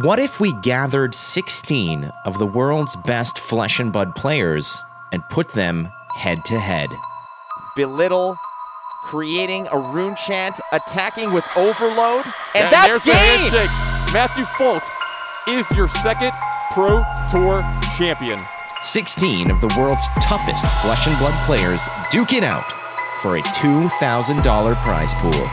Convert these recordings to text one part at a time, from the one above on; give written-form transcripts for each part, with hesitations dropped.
What if we gathered 16 of the world's best flesh and blood players and put them head to head? Belittle, creating a rune chant, attacking with overload, and there's that's the game! handshake. Matthew Foltz is your second Pro Tour champion. 16 of the world's toughest flesh and blood players duke it out for a $2,000 prize pool.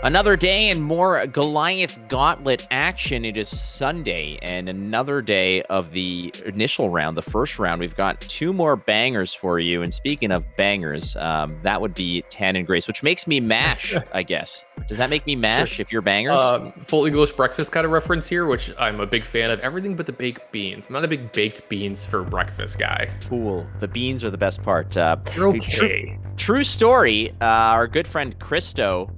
Another day and more Goliath Gauntlet action. It is Sunday and another day of the initial round, the first round. We've got two more bangers for you. And speaking of bangers, that would be Tannon Grace, which makes me mash, I guess. Does that make me mash if you're bangers? Full English breakfast kind of reference here, which I'm a big fan of. Everything but the baked beans. I'm not a big baked beans for breakfast guy. Cool. The beans are the best part. They're okay. True story. Our good friend Christo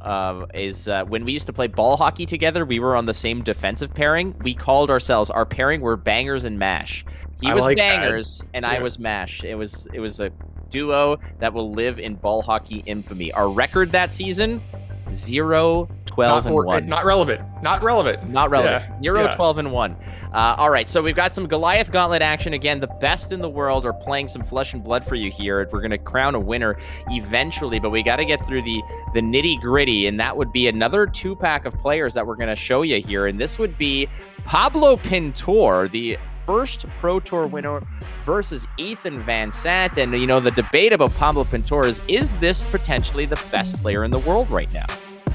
is when we used to play ball hockey together, we were on the same defensive pairing. We called ourselves, our pairing were bangers and mash. He was bangers and I was mash. It was a duo that will live in ball hockey infamy. Our record that season, 0-12-1. Not relevant. Yeah. 0-12-1. All right, so we've got some Goliath Gauntlet action. Again, the best in the world are playing some flesh and blood for you here. We're going to crown a winner eventually, but we got to get through the nitty gritty, and that would be another two-pack of players that we're going to show you here, and this would be Pablo Pintor, the first Pro Tour winner, versus Ethan Van Sant. And, you know, the debate about Pablo Pintor is this potentially the best player in the world right now?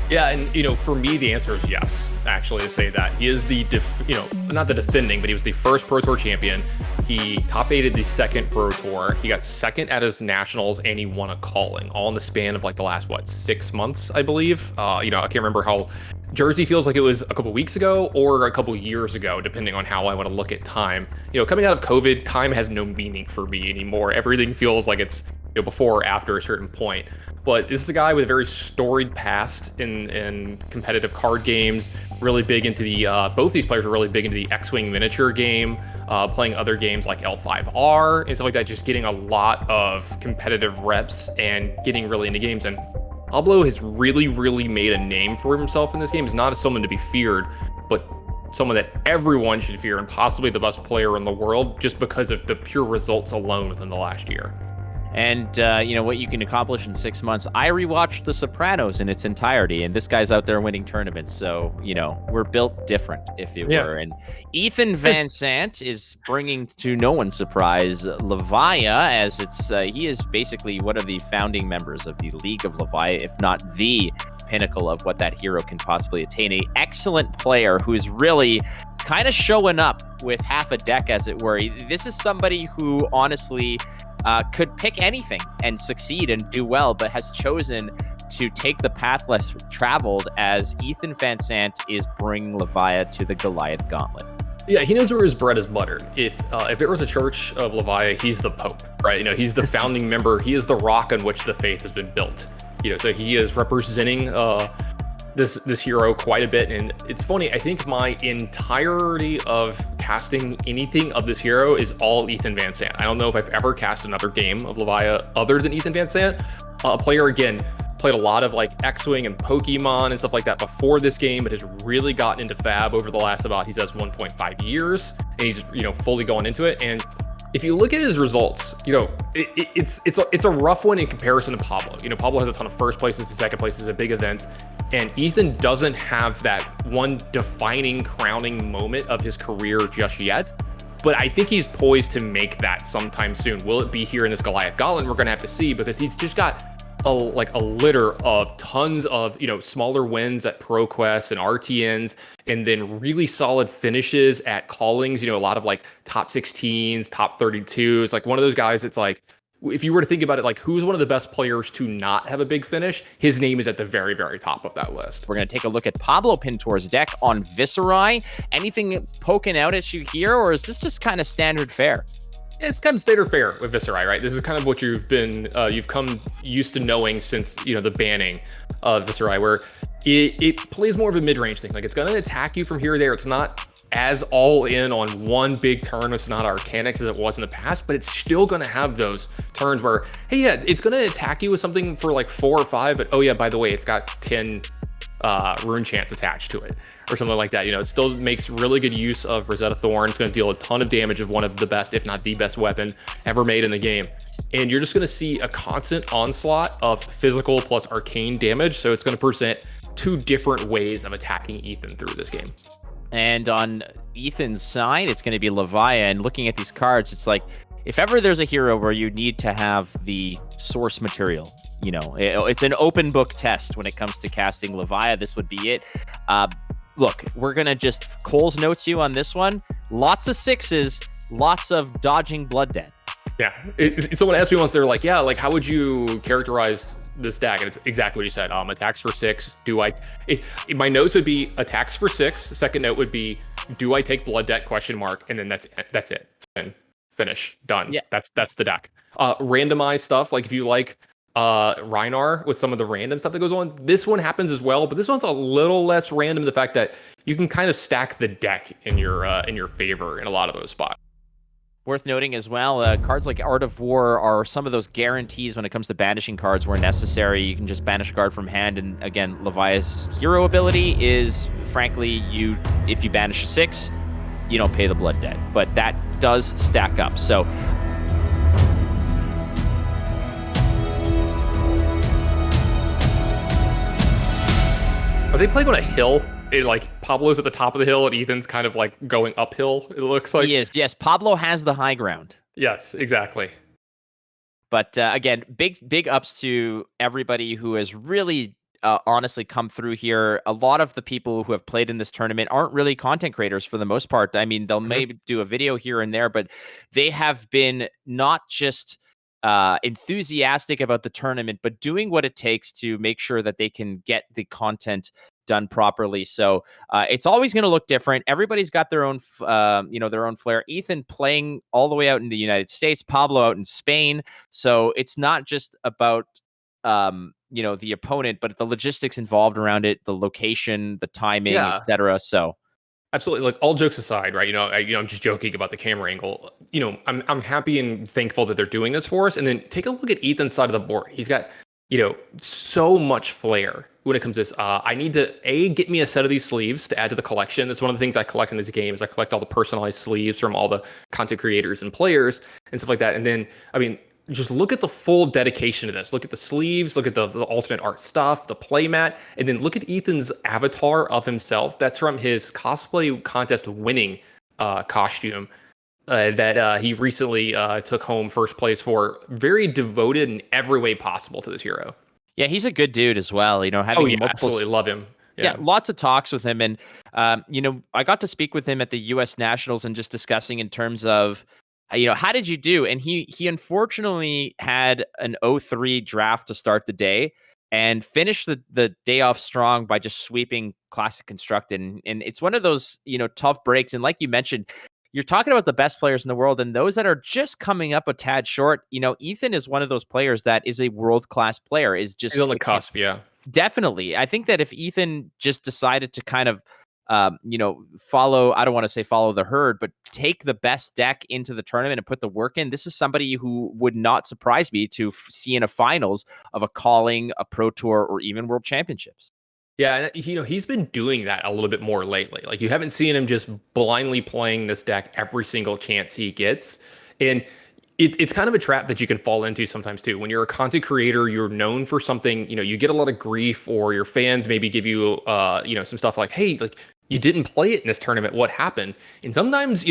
Yeah, and, you know, for me, the answer is yes, actually, to say that. He is the, not the defending, but he was the first Pro Tour champion. He top-8'd the second Pro Tour. He got second at his nationals, and he won a calling, all in the span of, like, the last, 6 months, I believe? I can't remember how Jersey feels like it was a couple weeks ago or a couple years ago, depending on how I want to look at time. Coming out of COVID, time has no meaning for me anymore. Everything feels like it's before or after a certain point. But this is a guy with a very storied past in competitive card games, really big into the, both these players are really big into the X-Wing miniature game, playing other games like L5R and stuff like that, just getting a lot of competitive reps and getting really into games. And Pablo has really, really made a name for himself in this game. He's not someone to be feared, but someone that everyone should fear, and possibly the best player in the world just because of the pure results alone within the last year. And, what you can accomplish in 6 months. I rewatched The Sopranos in its entirety, and this guy's out there winning tournaments. So, we're built different, if you were. And Ethan Van Sant is bringing, to no one's surprise, Levia, as he is basically one of the founding members of the League of Levia, if not the pinnacle of what that hero can possibly attain. An excellent player who's really kind of showing up with half a deck, as it were. This is somebody who, honestly, could pick anything and succeed and do well, but has chosen to take the path less traveled as Ethan Van Sant is bringing Levia to the Goliath Gauntlet. Yeah, he knows where his bread is buttered. If there was a church of Levia, he's the Pope, right? He's the founding member. He is the rock on which the faith has been built. So he is representing this hero quite a bit. And it's funny, I think my entirety of casting anything of this hero is all Ethan Van Sant. I don't know if I've ever cast another game of Levia other than Ethan Van Sant. A player, again, played a lot of X-Wing and Pokemon and stuff like that before this game, but has really gotten into FAB over the last he says 1.5 years, and he's fully going into it. And if you look at his results, it's a rough one in comparison to Pablo. Pablo has a ton of first places and second places at big events, and Ethan doesn't have that one defining crowning moment of his career just yet. But I think he's poised to make that sometime soon. Will it be here in this Goliath Gauntlet? We're going to have to see, because he's just got a litter of tons of smaller wins at ProQuest and RTNs, and then really solid finishes at callings. A lot of top 16s, top 32s. One of those guys. It's if you were to think about it, who's one of the best players to not have a big finish, his name is at the very, very top of that list. We're going to take a look at Pablo Pintor's deck on Viserai. Anything poking out at you here, or is this just kind of standard fare? It's kind of standard fare with Viserai, right? This is kind of what you've come used to knowing since, the banning of Viserai, where it plays more of a mid-range thing. It's going to attack you from here or there. It's not as all in on one big turn with Sonata Arcanix as it was in the past, but it's still going to have those turns where, hey, yeah, it's going to attack you with something for like 4 or 5, but oh yeah, by the way, it's got 10 rune chants attached to it or something like that. You know, it still makes really good use of Rosetta Thorn. It's going to deal a ton of damage of one of the best, if not the best weapon ever made in the game. And you're just going to see a constant onslaught of physical plus arcane damage. So it's going to present 2 different ways of attacking Ethan through this game. And on Ethan's side, it's going to be Levia. And looking at these cards, it's like, if ever there's a hero where you need to have the source material, you know, it's an open book test when it comes to casting Levia. This would be it. Look, we're going to just Cole's notes you on this one. Lots of 6s, lots of dodging Blood Debt. Yeah. Someone asked me once, they're like, yeah, like, how would you characterize this deck? And it's exactly what you said. Attacks for 6. My notes would be attacks for 6. Second note would be, do I take Blood Debt ? And then that's it. And finish. Done. Yeah. That's the deck. Randomized stuff, like if you like Rhinar with some of the random stuff that goes on, this one happens as well, but this one's a little less random, the fact that you can kind of stack the deck in your favor in a lot of those spots. Worth noting as well, cards like Art of War are some of those guarantees when it comes to banishing cards where necessary. You can just banish a card from hand, and again, Levia's hero ability is, frankly, if you banish a 6, you don't pay the Blood Debt, but that does stack up. So are they playing on a hill? Like Pablo's at the top of the hill and Ethan's kind of like going uphill, it looks like. he is. Yes, Pablo has the high ground. Yes, exactly. But again, big ups to everybody who has really honestly come through here. A lot of the people who have played in this tournament aren't really content creators for the most part. I mean, they'll maybe do a video here and there, but they have been not just enthusiastic about the tournament, but doing what it takes to make sure that they can get the content done properly. So it's always going to look different. Everybody's got their own, their own flair. Ethan playing all the way out in the United States, Pablo out in Spain. So it's not just about, the opponent, but the logistics involved around it, the location, the timing, etc. So absolutely. Like, all jokes aside, right? I'm just joking about the camera angle. I'm happy and thankful that they're doing this for us. And then take a look at Ethan's side of the board. He's got, so much flair when it comes to this. I need to get me a set of these sleeves to add to the collection. That's one of the things I collect in these games. I collect all the personalized sleeves from all the content creators and players and stuff like that. And then, just look at the full dedication to this. Look at the sleeves, look at the alternate art stuff, the playmat, and then look at Ethan's avatar of himself. That's from his cosplay contest winning costume that he recently took home first place for. Very devoted in every way possible to this hero. Yeah, he's a good dude as well. Absolutely love him. Yeah, lots of talks with him. And, I got to speak with him at the U.S. Nationals and just discussing in terms of, how did you do? And he unfortunately had an 0-3 draft to start the day and finished the day off strong by just sweeping Classic Constructed. And it's one of those, tough breaks. And like you mentioned, you're talking about the best players in the world and those that are just coming up a tad short. Ethan is one of those players that is a world-class player. He's on the cusp, yeah. Definitely. I think that if Ethan just decided to kind of follow, I don't want to say follow the herd, but take the best deck into the tournament and put the work in, this is somebody who would not surprise me to see in a finals of a Calling, a Pro Tour, or even World Championships. Yeah, and he's been doing that a little bit more lately. Like, you haven't seen him just blindly playing this deck every single chance he gets. And it's kind of a trap that you can fall into sometimes too. When you're a content creator, you're known for something, you get a lot of grief, or your fans maybe give you, some stuff like, hey, like, you didn't play it in this tournament. What happened? And sometimes,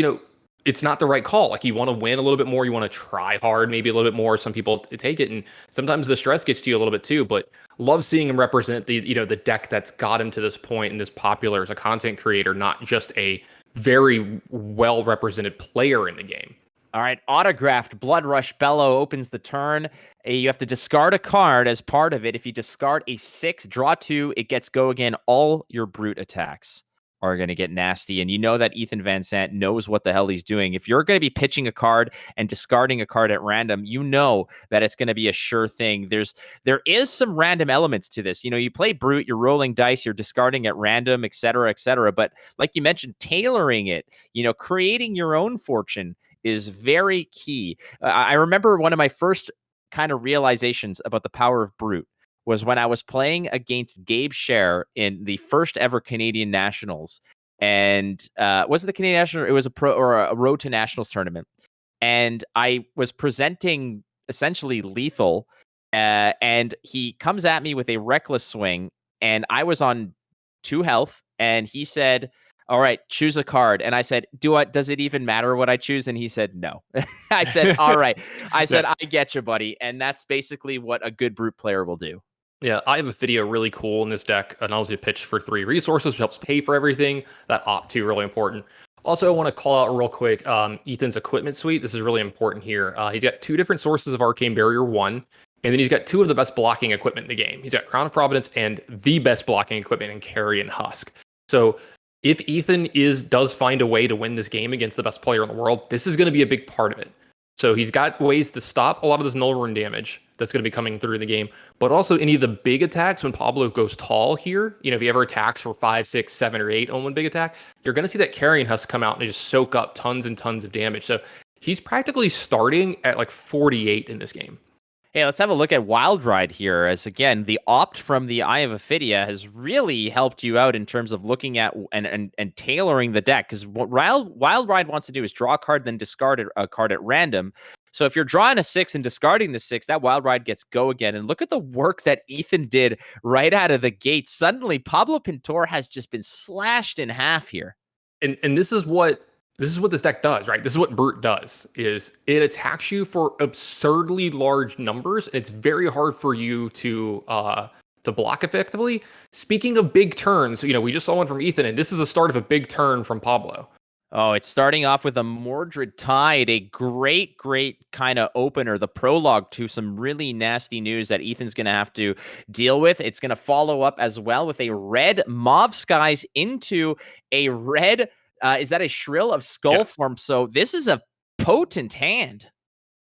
it's not the right call. Like, you want to win a little bit more. You want to try hard, maybe a little bit more. Some people take it. And sometimes the stress gets to you a little bit too, but love seeing him represent the deck that's got him to this point and this popular as a content creator, not just a very well represented player in the game. All right, autographed Blood Rush Bellow opens the turn. You have to discard a card as part of it. If you discard a 6, draw 2, it gets go again, all your brute attacks. are going to get nasty. And you know that Ethan Van Sant knows what the hell he's doing. If you're going to be pitching a card and discarding a card at random, you know that it's going to be a sure thing. There is some random elements to this. You play Brute, you're rolling dice, you're discarding at random, et cetera, et cetera. But like you mentioned, tailoring it, creating your own fortune is very key. I remember one of my first kind of realizations about the power of Brute was when I was playing against Gabe Scher in the first ever Canadian Nationals. And was it the Canadian National? It was a pro or a Road to Nationals tournament. And I was presenting essentially lethal. And he comes at me with a reckless swing. And I was on 2 health. And he said, all right, choose a card. And I said, does it even matter what I choose? And he said, no. I said, all right. I said, I get you, buddy. And that's basically what a good Brute player will do. Yeah, I have a video really cool in this deck. It allows you to pitch for 3 resources, which helps pay for everything. That opt to really important. Also, I want to call out real quick Ethan's equipment suite. This is really important here. He's got 2 different sources of Arcane Barrier 1, and then he's got 2 of the best blocking equipment in the game. He's got Crown of Providence and the best blocking equipment in Carrion Husk. So if Ethan does find a way to win this game against the best player in the world, this is going to be a big part of it. So he's got ways to stop a lot of this null rune damage that's going to be coming through the game, but also any of the big attacks when Pablo goes tall here. If he ever attacks for 5, 6, 7, or 8 on one big attack, you're going to see that Carrion Husk come out and just soak up tons and tons of damage. So he's practically starting at like 48 in this game. Hey, let's have a look at Wild Ride here, as again, the opt from the Eye of Ophidia has really helped you out in terms of looking at and tailoring the deck. Because what Wild Ride wants to do is draw a card, then discard a card at random. So if you're drawing a 6 and discarding the 6, that Wild Ride gets go again. And look at the work that Ethan did right out of the gate. Suddenly, Pablo Pintor has just been slashed in half here. And this is what this deck does, right? This is what Brute does, is it attacks you for absurdly large numbers. And it's very hard for you to block effectively. Speaking of big turns, we just saw one from Ethan, and this is the start of a big turn from Pablo. Oh, it's starting off with a Mordred Tide, a great kind of opener, the prologue to some really nasty news that Ethan's going to have to deal with. It's going to follow up as well with a red Mauve Skies into a red, is that a Shrill of Skull form? So this is a potent hand.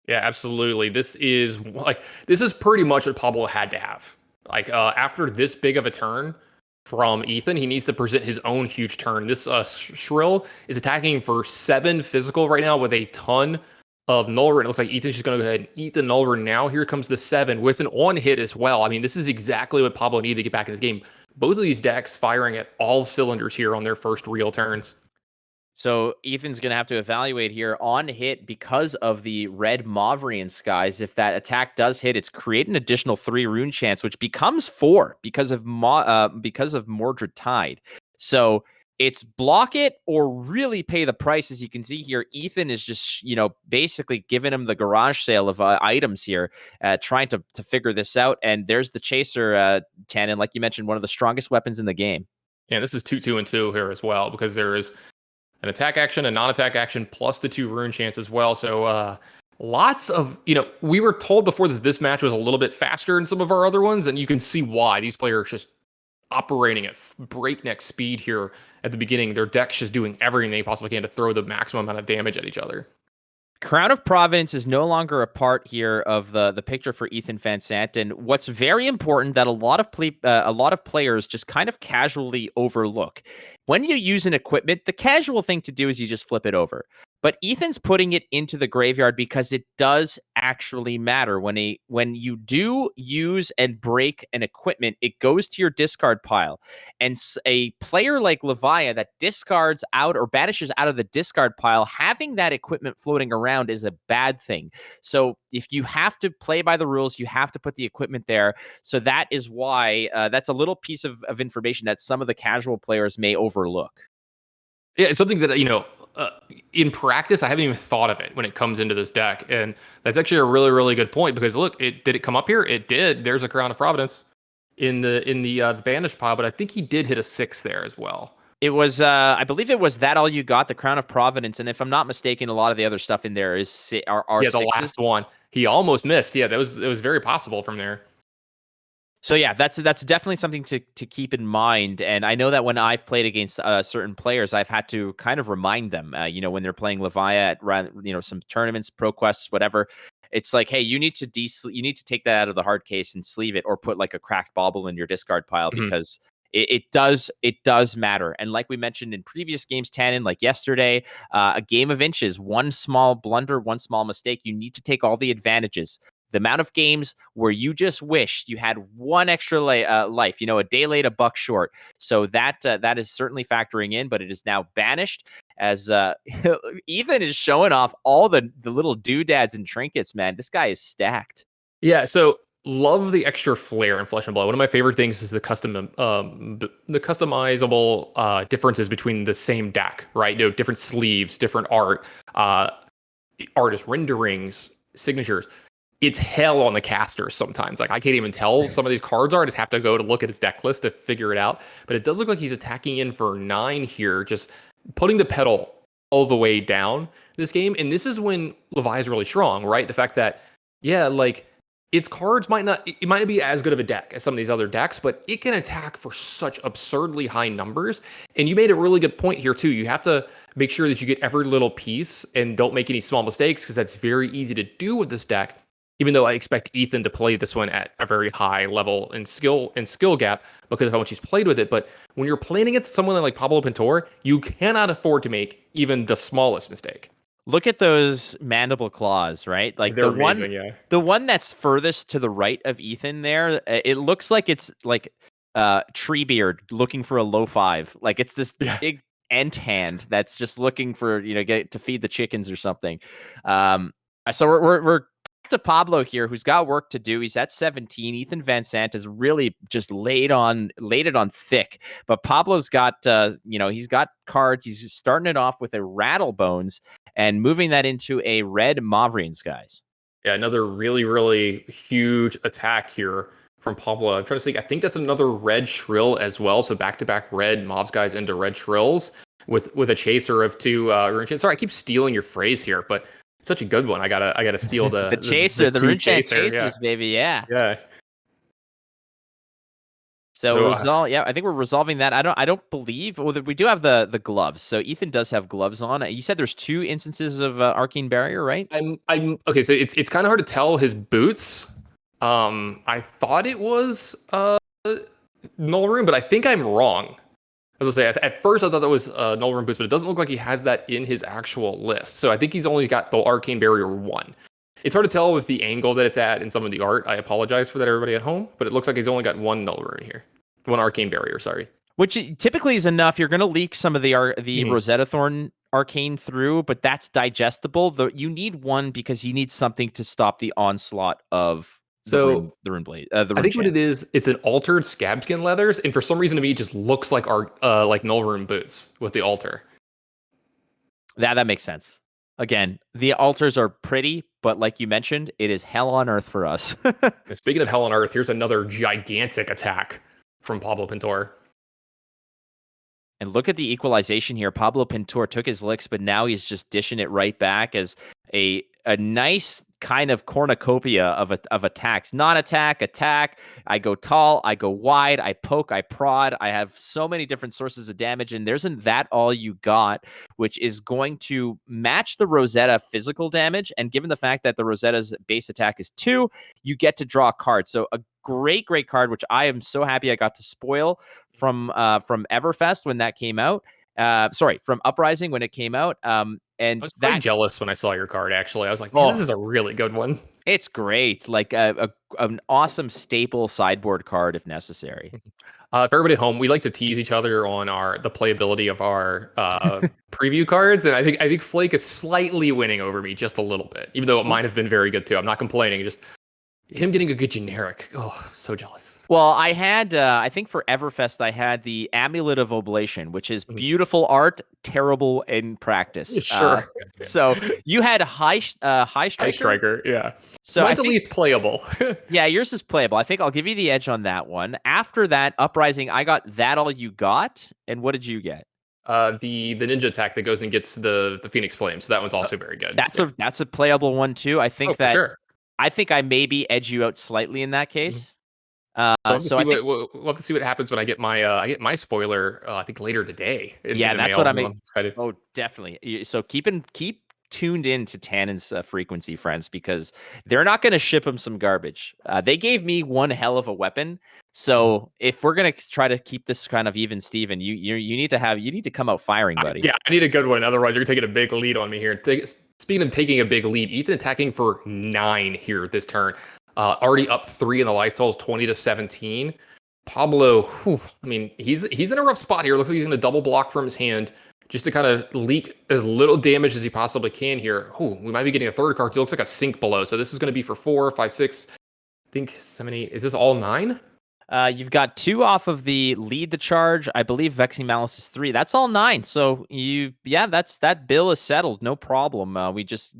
Yeah, absolutely. This is pretty much what Pablo had to have. After this big of a turn from Ethan, he needs to present his own huge turn. This Shrill is attacking for 7 physical right now with a ton of null rune. It looks like Ethan's just going to go ahead and eat the null rune now. Here comes the 7 with an on hit as well. I mean, this is exactly what Pablo needed to get back in this game. Both of these decks firing at all cylinders here on their first real turns. So Ethan's going to have to evaluate here on hit because of the red Mauvrian Skies. If that attack does hit, it's create an additional 3 rune chance, which becomes 4 because of Mordred Tide. So it's block it or really pay the price. As you can see here, Ethan is just, basically giving him the garage sale of items here, trying to figure this out. And there's the Chaser, Tannon, like you mentioned, one of the strongest weapons in the game. Yeah, this is 2, 2, and 2 here as well, because there is an attack action, a non-attack action, plus the 2 rune chance as well. So lots of, we were told before this match was a little bit faster than some of our other ones, and you can see why. These players just operating at breakneck speed here at the beginning. Their deck's just doing everything they possibly can to throw the maximum amount of damage at each other. Crown of Providence is no longer a part here of the picture for Ethan Van Sant, and what's very important that a lot of players just kind of casually overlook. When you use an equipment, the casual thing to do is you just flip it over. But Ethan's putting it into the graveyard because it does actually matter. When you do use and break an equipment, it goes to your discard pile. And a player like Levia that discards out or banishes out of the discard pile, having that equipment floating around is a bad thing. So if you have to play by the rules, you have to put the equipment there. So that is why that's a little piece of information that some of the casual players may overlook. Yeah, it's something that, in practice, I haven't even thought of it when it comes into this deck. And that's actually a really, really good point, because look, did it come up here? It did. There's a Crown of Providence in the banished pile, but I think he did hit a 6 there as well. It was, I believe it was that all you got, the Crown of Providence. And if I'm not mistaken, a lot of the other stuff in there are the sixes. last one. He almost missed. Yeah, it was very possible from there. So yeah, that's definitely something to keep in mind. And I know that when I've played against certain players, I've had to kind of remind them, when they're playing Levia at some tournaments, pro quests, whatever. It's like, hey, you need to take that out of the hard case and sleeve it, or put like a cracked bauble in your discard pile, because it does matter. And like we mentioned in previous games, Tannon, like yesterday, a game of inches, one small blunder, one small mistake, you need to take all the advantages. The amount of games where you just wish you had one extra life, a day late, a buck short. So that is certainly factoring in, but it is now banished, as Ethan is showing off all the little doodads and trinkets, man. This guy is stacked. Yeah, so love the extra flair in Flesh and Blood. One of my favorite things is the customizable differences between the same deck, right? Different sleeves, different art, artist renderings, signatures. It's hell on the caster sometimes. Like, I can't even tell some of these cards are. I just have to go to look at his deck list to figure it out. But it does look like he's attacking in for 9 here, just putting the pedal all the way down this game. And this is when Levi is really strong, right? The fact that, its cards might not be as good of a deck as some of these other decks, but it can attack for such absurdly high numbers. And you made a really good point here too. You have to make sure that you get every little piece and don't make any small mistakes, because that's very easy to do with this deck. Even though I expect Ethan to play this one at a very high level and skill gap because of how much he's played with it. But when you're playing against someone like Pablo Pintor, you cannot afford to make even the smallest mistake. Look at those mandible claws, right? Like they're amazing, the one that's furthest to the right of Ethan there, it looks like it's like Treebeard looking for a low 5. Like, it's this big ant hand that's just looking for, get to feed the chickens or something. So we're to Pablo here, who's got work to do. He's at 17. Ethan Van Sant has really just laid it on thick. But Pablo's got, he's got cards. He's starting it off with a Rattlebones and moving that into a red Mavrines, guys. Yeah, another really, really huge attack here from Pablo. I'm trying to think. I think that's another red Shrill as well. So back-to-back red Mobs guys into red Shrills with a chaser of 2 Rune Chants. Sorry, I keep stealing your phrase here, but such a good one. I gotta steal the the chaser, the Rune Chant chasers, chasers, baby. Yeah. So I think we're resolving that. I don't believe. Well, we do have the gloves. So Ethan does have gloves on. You said there's 2 instances of Arcane Barrier, right? I'm okay. So it's kind of hard to tell his boots. I thought it was Null Rune, but I think I'm wrong. As I say, at first I thought that was Null Rune boots, but it doesn't look like he has that in his actual list. So I think he's only got the Arcane Barrier 1. It's hard to tell with the angle that it's at in some of the art. I apologize for that, everybody at home, but it looks like he's only got 1 Null Rune here. 1 Arcane Barrier, sorry. Which typically is enough. You're going to leak some of the Rosetta Thorn Arcane through, but that's digestible. You need 1 because you need something to stop the onslaught of the Rune Blade. I think what it is, it's an altered Scabskin leathers, and for some reason to me, it just looks like our like Null Rune boots with the altar. That makes sense. Again, the altars are pretty, but like you mentioned, it is hell on earth for us. Speaking of hell on earth, here's another gigantic attack from Pablo Pintor. And look at the equalization here. Pablo Pintor took his licks, but now he's just dishing it right back as a nice kind of cornucopia of attacks. Non-attack, attack. I go tall, I go wide, I poke, I prod. I have so many different sources of damage, and there's that all you got, which is going to match the Rosetta physical damage. And given the fact that the Rosetta's base attack is 2, you get to draw a card. So a great card, which I am so happy I got to spoil from Everfest when that came out. From Uprising when it came out. And I was quite jealous when I saw your card, actually. I was like, man, this is a really good one. It's great. Like an awesome staple sideboard card if necessary. For everybody at home, we like to tease each other on the playability of our preview cards, and I think Flake is slightly winning over me just a little bit, even though mine has been very good too. I'm not complaining. Just him getting a good generic. Oh, I'm so jealous. Well, I had, I think for Everfest, I had the Amulet of Oblation, which is beautiful art, terrible in practice. Sure. So you had High Striker? High Striker, yeah. So mine's at least playable. Yeah, yours is playable. I think I'll give you the edge on that one. After that, Uprising, I got That All You Got. And what did you get? The ninja attack that goes and gets the Phoenix Flame. So that one's also very good. That's a playable one too. I think sure. I think I maybe edge you out slightly in that case. So I think we'll have to see what happens when I get my spoiler. I think later today. In yeah, the that's mail. what I'm. I'm excited. Oh, definitely. So keep tuned in to Tannon's frequency, friends, because they're not going to ship him some garbage. They gave me one hell of a weapon. So if we're gonna try to keep this kind of even, Steven, you need to come out firing, buddy. Yeah, I need a good one. Otherwise, you're taking a big lead on me here. Speaking of taking a big lead, Ethan attacking for 9 here this turn. Already up 3 in the life totals, 20-17. Pablo, I mean, he's in a rough spot here. Looks like he's going to double block from his hand just to kind of leak as little damage as he possibly can here. We might be getting a third card. He looks like a sink below. So this is going to be for 4, 5, 6, I think 7, 8. Is this all 9? You've got 2 off of the lead the charge. I believe Vexing Malice is 3. That's all 9. So that bill is settled. No problem. We just,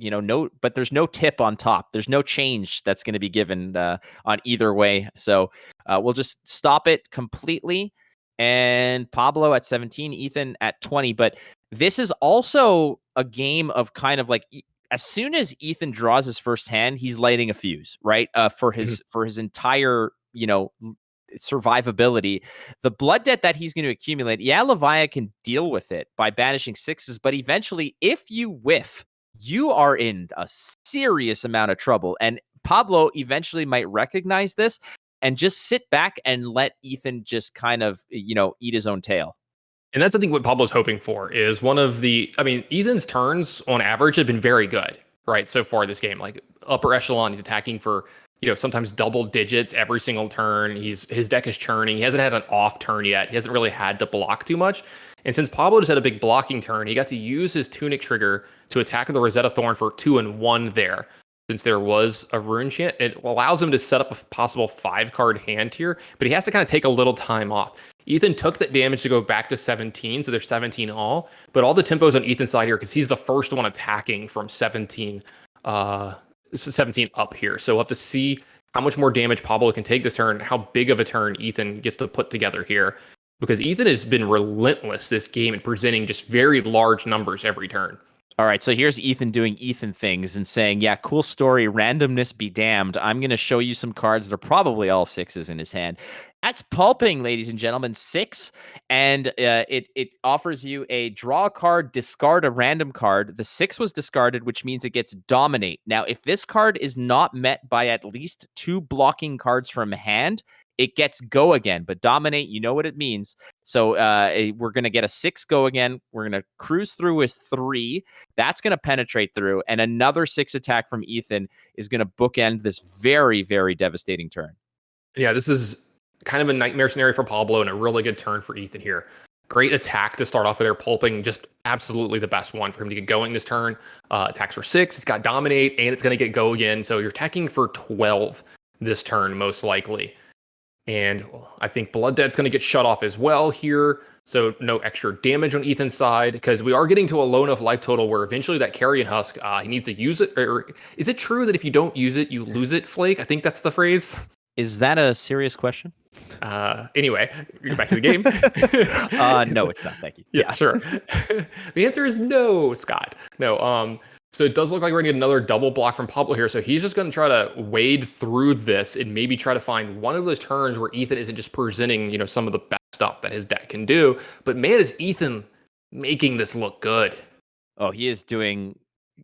but there's no tip on top. There's no change that's going to be given on either way. So we'll just stop it completely. And Pablo at 17, Ethan at 20. But this is also a game of kind of like, as soon as Ethan draws his first hand, he's lighting a fuse, right? For his entire, survivability. The blood debt that he's going to accumulate, Levia can deal with it by banishing 6s, but eventually, if you whiff, you are in a serious amount of trouble. And Pablo eventually might recognize this and just sit back and let Ethan just kind of, eat his own tail. And that's, I think, what Pablo's hoping for is Ethan's turns on average have been very good, right? So far this game, like upper echelon, he's attacking for, sometimes double digits every single turn. His deck is churning. He hasn't had an off turn yet. He hasn't really had to block too much. And since Pablo just had a big blocking turn, he got to use his Tunic trigger to attack the Rosetta Thorn for 2 and 1 there. Since there was a rune chant, it allows him to set up a possible 5-card hand here, but he has to kind of take a little time off. Ethan took that damage to go back to 17, so there's 17 all, but all the tempo's on Ethan's side here because he's the first one attacking from 17 up here. So we'll have to see how much more damage Pablo can take this turn, how big of a turn Ethan gets to put together here, because Ethan has been relentless this game in presenting just very large numbers every turn. All right, so here's Ethan doing Ethan things and saying, yeah, cool story, randomness be damned. I'm going to show you some cards that are probably all 6s in his hand. That's pulping, ladies and gentlemen, 6. And it offers you a draw a card, discard a random card. The 6 was discarded, which means it gets dominate. Now, if this card is not met by at least 2 blocking cards from hand, it gets go again. But dominate, you know what it means. So we're going to get a 6 go again. We're going to cruise through with 3. That's going to penetrate through. And another 6 attack from Ethan is going to bookend this very, very devastating turn. Yeah, this is kind of a nightmare scenario for Pablo and a really good turn for Ethan here. Great attack to start off with there. Pulping, just absolutely the best one for him to get going this turn. Attacks for 6. It's got dominate, and it's going to get go again. So you're attacking for 12 this turn, most likely. And I think Blood Debt's going to get shut off as well here. So no extra damage on Ethan's side, because we are getting to a low enough life total where eventually that Carrion Husk, he needs to use it. Or is it true that if you don't use it, you lose it, Flake? I think that's the phrase. Is that a serious question? Anyway, get back to the game. No, it's not. Thank you. Yeah, sure. The answer is no, Scott. No. So it does look like we're going to get another double block from Pablo here. So he's just going to try to wade through this and maybe try to find one of those turns where Ethan isn't just presenting, some of the best stuff that his deck can do. But man, is Ethan making this look good. Oh, he's making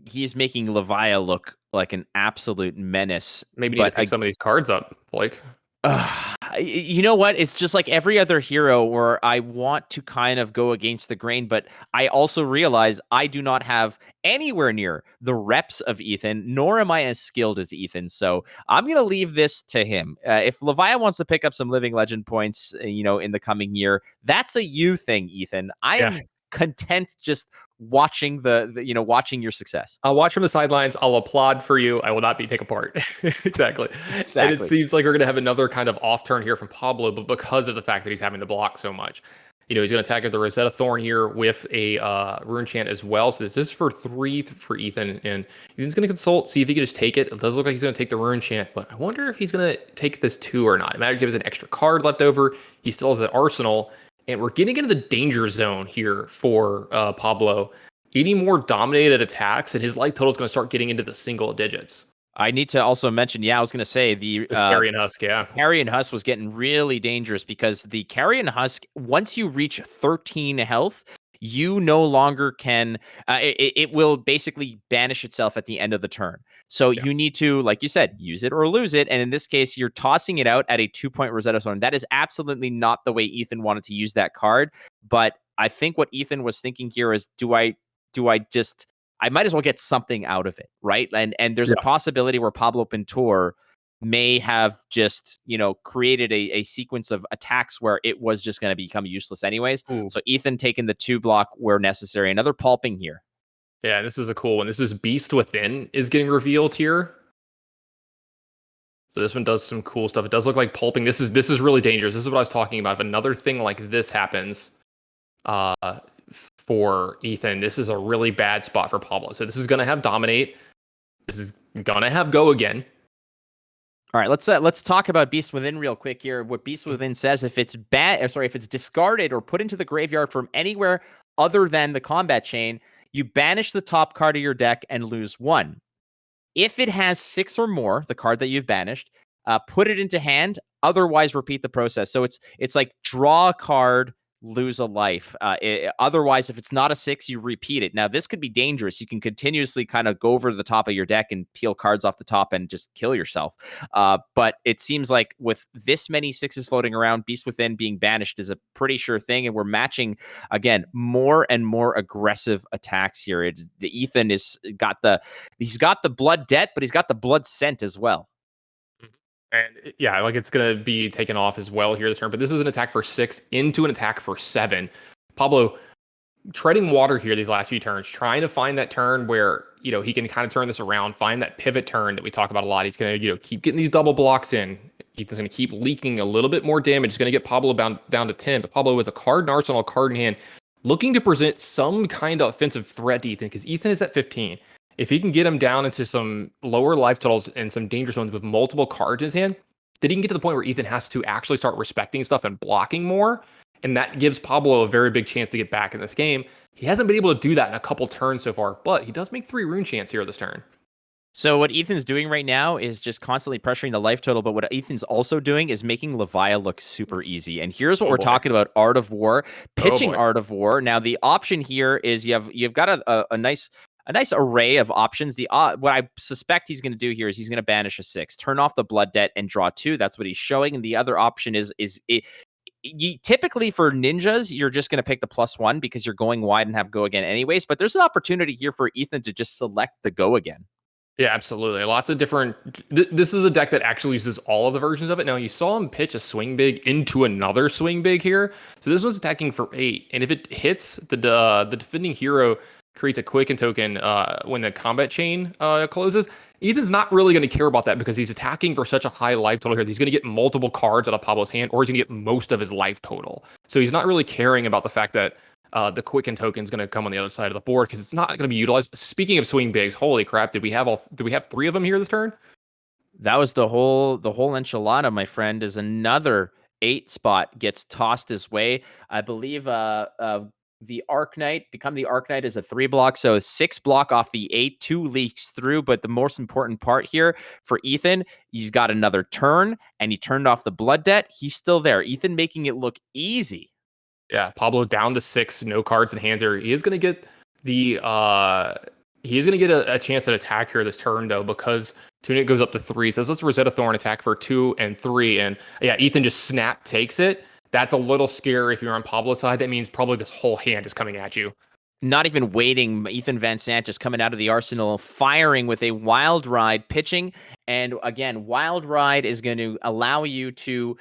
Levia look like an absolute menace. Maybe need to pick some of these cards up, like. You know what? It's just like every other hero where I want to kind of go against the grain, but I also realize I do not have anywhere near the reps of Ethan, nor am I as skilled as Ethan. So I'm going to leave this to him. If Levia wants to pick up some Living Legend points, in the coming year, that's a you thing, Ethan. I am content just watching watching your success. I'll watch from the sidelines. I'll applaud for you. I will not be take apart. Exactly. And it seems like we're going to have another kind of off turn here from Pablo, but because of the fact that he's having to block so much, he's going to attack at the Rosetta Thorn here with a rune chant as well. So this is for 3 for Ethan, and Ethan's going to consult, see if he can just take it. It does look like he's going to take the rune chant, but I wonder if he's going to take this 2 or not. Imagine if he has an extra card left over. He still has an arsenal. And we're getting into the danger zone here for Pablo. Any more dominated attacks, and his life total is going to start getting into the single digits. I need to also mention, I was going to say the Carrion Husk, Carrion Husk was getting really dangerous because the Carrion Husk, once you reach 13 health, you no longer can, it will basically banish itself at the end of the turn. So you need to, like you said, use it or lose it. And in this case, you're tossing it out at a 2-point Rosetta Stone. That is absolutely not the way Ethan wanted to use that card. But I think what Ethan was thinking here is, I might as well get something out of it, right? And there's a possibility where Pablo Pintor may have just, created a sequence of attacks where it was just going to become useless anyways. Ooh. So Ethan taking the 2 block where necessary. Another pulping here. Yeah, this is a cool one. This is Beast Within is getting revealed here. So this one does some cool stuff. It does look like pulping. This is really dangerous. This is what I was talking about. If another thing like this happens, for Ethan, this is a really bad spot for Pablo. So this is going to have dominate. This is going to have go again. All right, let's talk about Beast Within real quick here. What Beast Within says, if it's if it's discarded or put into the graveyard from anywhere other than the combat chain, you banish the top card of your deck and lose 1. If it has 6 or more, the card that you've banished, put it into hand. Otherwise, repeat the process. So it's like draw a card, lose a life. Otherwise, if it's not a 6, you repeat it. Now, this could be dangerous. You can continuously kind of go over the top of your deck and peel cards off the top and just kill yourself. But it seems like with this many 6s floating around, Beast Within being banished is a pretty sure thing. And we're matching, again, more and more aggressive attacks here. Ethan he's got the blood debt, but he's got the blood scent as well. And like it's going to be taken off as well here this turn. But this is an attack for 6 into an attack for 7. Pablo treading water here these last few turns, trying to find that turn where, he can kind of turn this around, find that pivot turn that we talk about a lot. He's going to, keep getting these double blocks in. Ethan's going to keep leaking a little bit more damage. He's going to get Pablo down to 10. But Pablo with a card in arsenal, a card in hand, looking to present some kind of offensive threat to Ethan, because Ethan is at 15. If he can get him down into some lower life totals and some dangerous ones with multiple cards in his hand, then he can get to the point where Ethan has to actually start respecting stuff and blocking more. And that gives Pablo a very big chance to get back in this game. He hasn't been able to do that in a couple turns so far, but he does make 3 rune chants here this turn. So what Ethan's doing right now is just constantly pressuring the life total, but what Ethan's also doing is making Levia look super easy. And here's what we're talking about: Art of War, pitching Art of War. Now the option here is you've got a nice array of options. What I suspect he's going to do here is he's going to banish a 6, turn off the blood debt, and draw 2. That's what he's showing. And the other option is typically for ninjas, you're just going to pick the +1 because you're going wide and have go again anyways. But there's an opportunity here for Ethan to just select the go again. Yeah, absolutely. Lots of different. This is a deck that actually uses all of the versions of it. Now, you saw him pitch a swing big into another swing big here. So this one's attacking for 8. And if it hits, the defending hero creates a quicken token when the combat chain closes. Ethan's not really going to care about that because he's attacking for such a high life total here. He's going to get multiple cards out of Pablo's hand, or he's going to get most of his life total. So he's not really caring about the fact that the quicken token is going to come on the other side of the board because it's not going to be utilized. Speaking of swing bigs, holy crap! Did we have 3 of them here this turn? That was the whole enchilada, my friend. Is another 8 spot gets tossed his way. I believe the Arknight, Become the Arknight, is a 3 block. So 6 block off the 8, 2 leaks through. But the most important part here for Ethan, he's got another turn and he turned off the blood debt. He's still there. Ethan making it look easy. Yeah, Pablo down to 6, no cards in hand here. He is going to get a chance at attack here this turn though, because Tunic goes up to 3. So let's Rosetta Thorn attack for 2 and 3. And yeah, Ethan just snap takes it. That's a little scary if you're on Pablo's side. That means probably this whole hand is coming at you. Not even waiting. Ethan Van Sant just coming out of the arsenal, firing with a Wild Ride, pitching. And again, Wild Ride is going to allow you to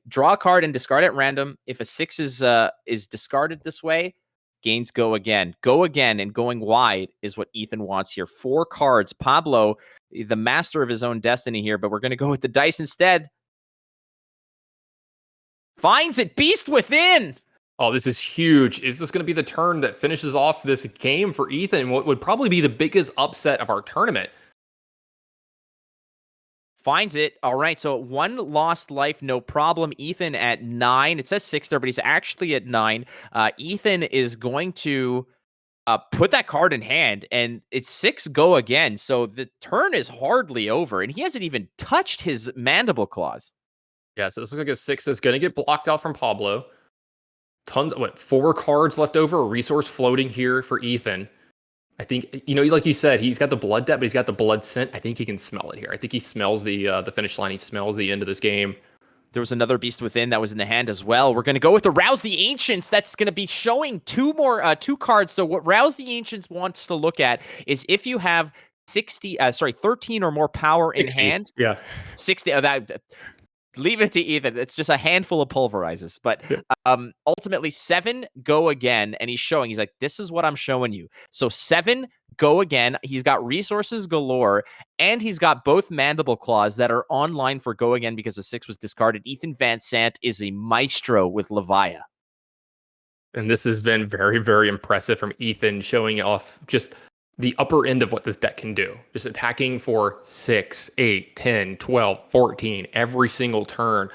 draw a card and discard at random. If a 6 is discarded this way, gains go again. Go again, and going wide is what Ethan wants here. 4 cards. Pablo, the master of his own destiny here, but we're going to go with the dice instead. Finds it. Beast Within. Oh, this is huge. Is this going to be the turn that finishes off this game for Ethan? What would probably be the biggest upset of our tournament? Finds it. All right. So 1 lost life, no problem. Ethan at 9. It says 6 there, but he's actually at 9. Ethan is going to put that card in hand, and it's 6 go again. So the turn is hardly over, and he hasn't even touched his mandible claws. Yeah, so this looks like a 6 that's going to get blocked out from Pablo. Tons, 4 cards left over, a resource floating here for Ethan. I think, like you said, he's got the blood debt, but he's got the blood scent. I think he can smell it here. I think he smells the finish line. He smells the end of this game. There was another Beast Within that was in the hand as well. We're going to go with the Rouse the Ancients. That's going to be showing 2 cards. So what Rouse the Ancients wants to look at is if you have 13 or more power in 60. hand. Yeah. 60. Leave it to Ethan. It's just a handful of pulverizes. But ultimately, 7 go again. And he's like, this is what I'm showing you. So 7 go again. He's got resources galore. And he's got both mandible claws that are online for go again because the 6 was discarded. Ethan Van Sant is a maestro with Levia. And this has been very, very impressive from Ethan, showing off just the upper end of what this deck can do. Just attacking for 6, 8, 10, 12, 14 every single turn.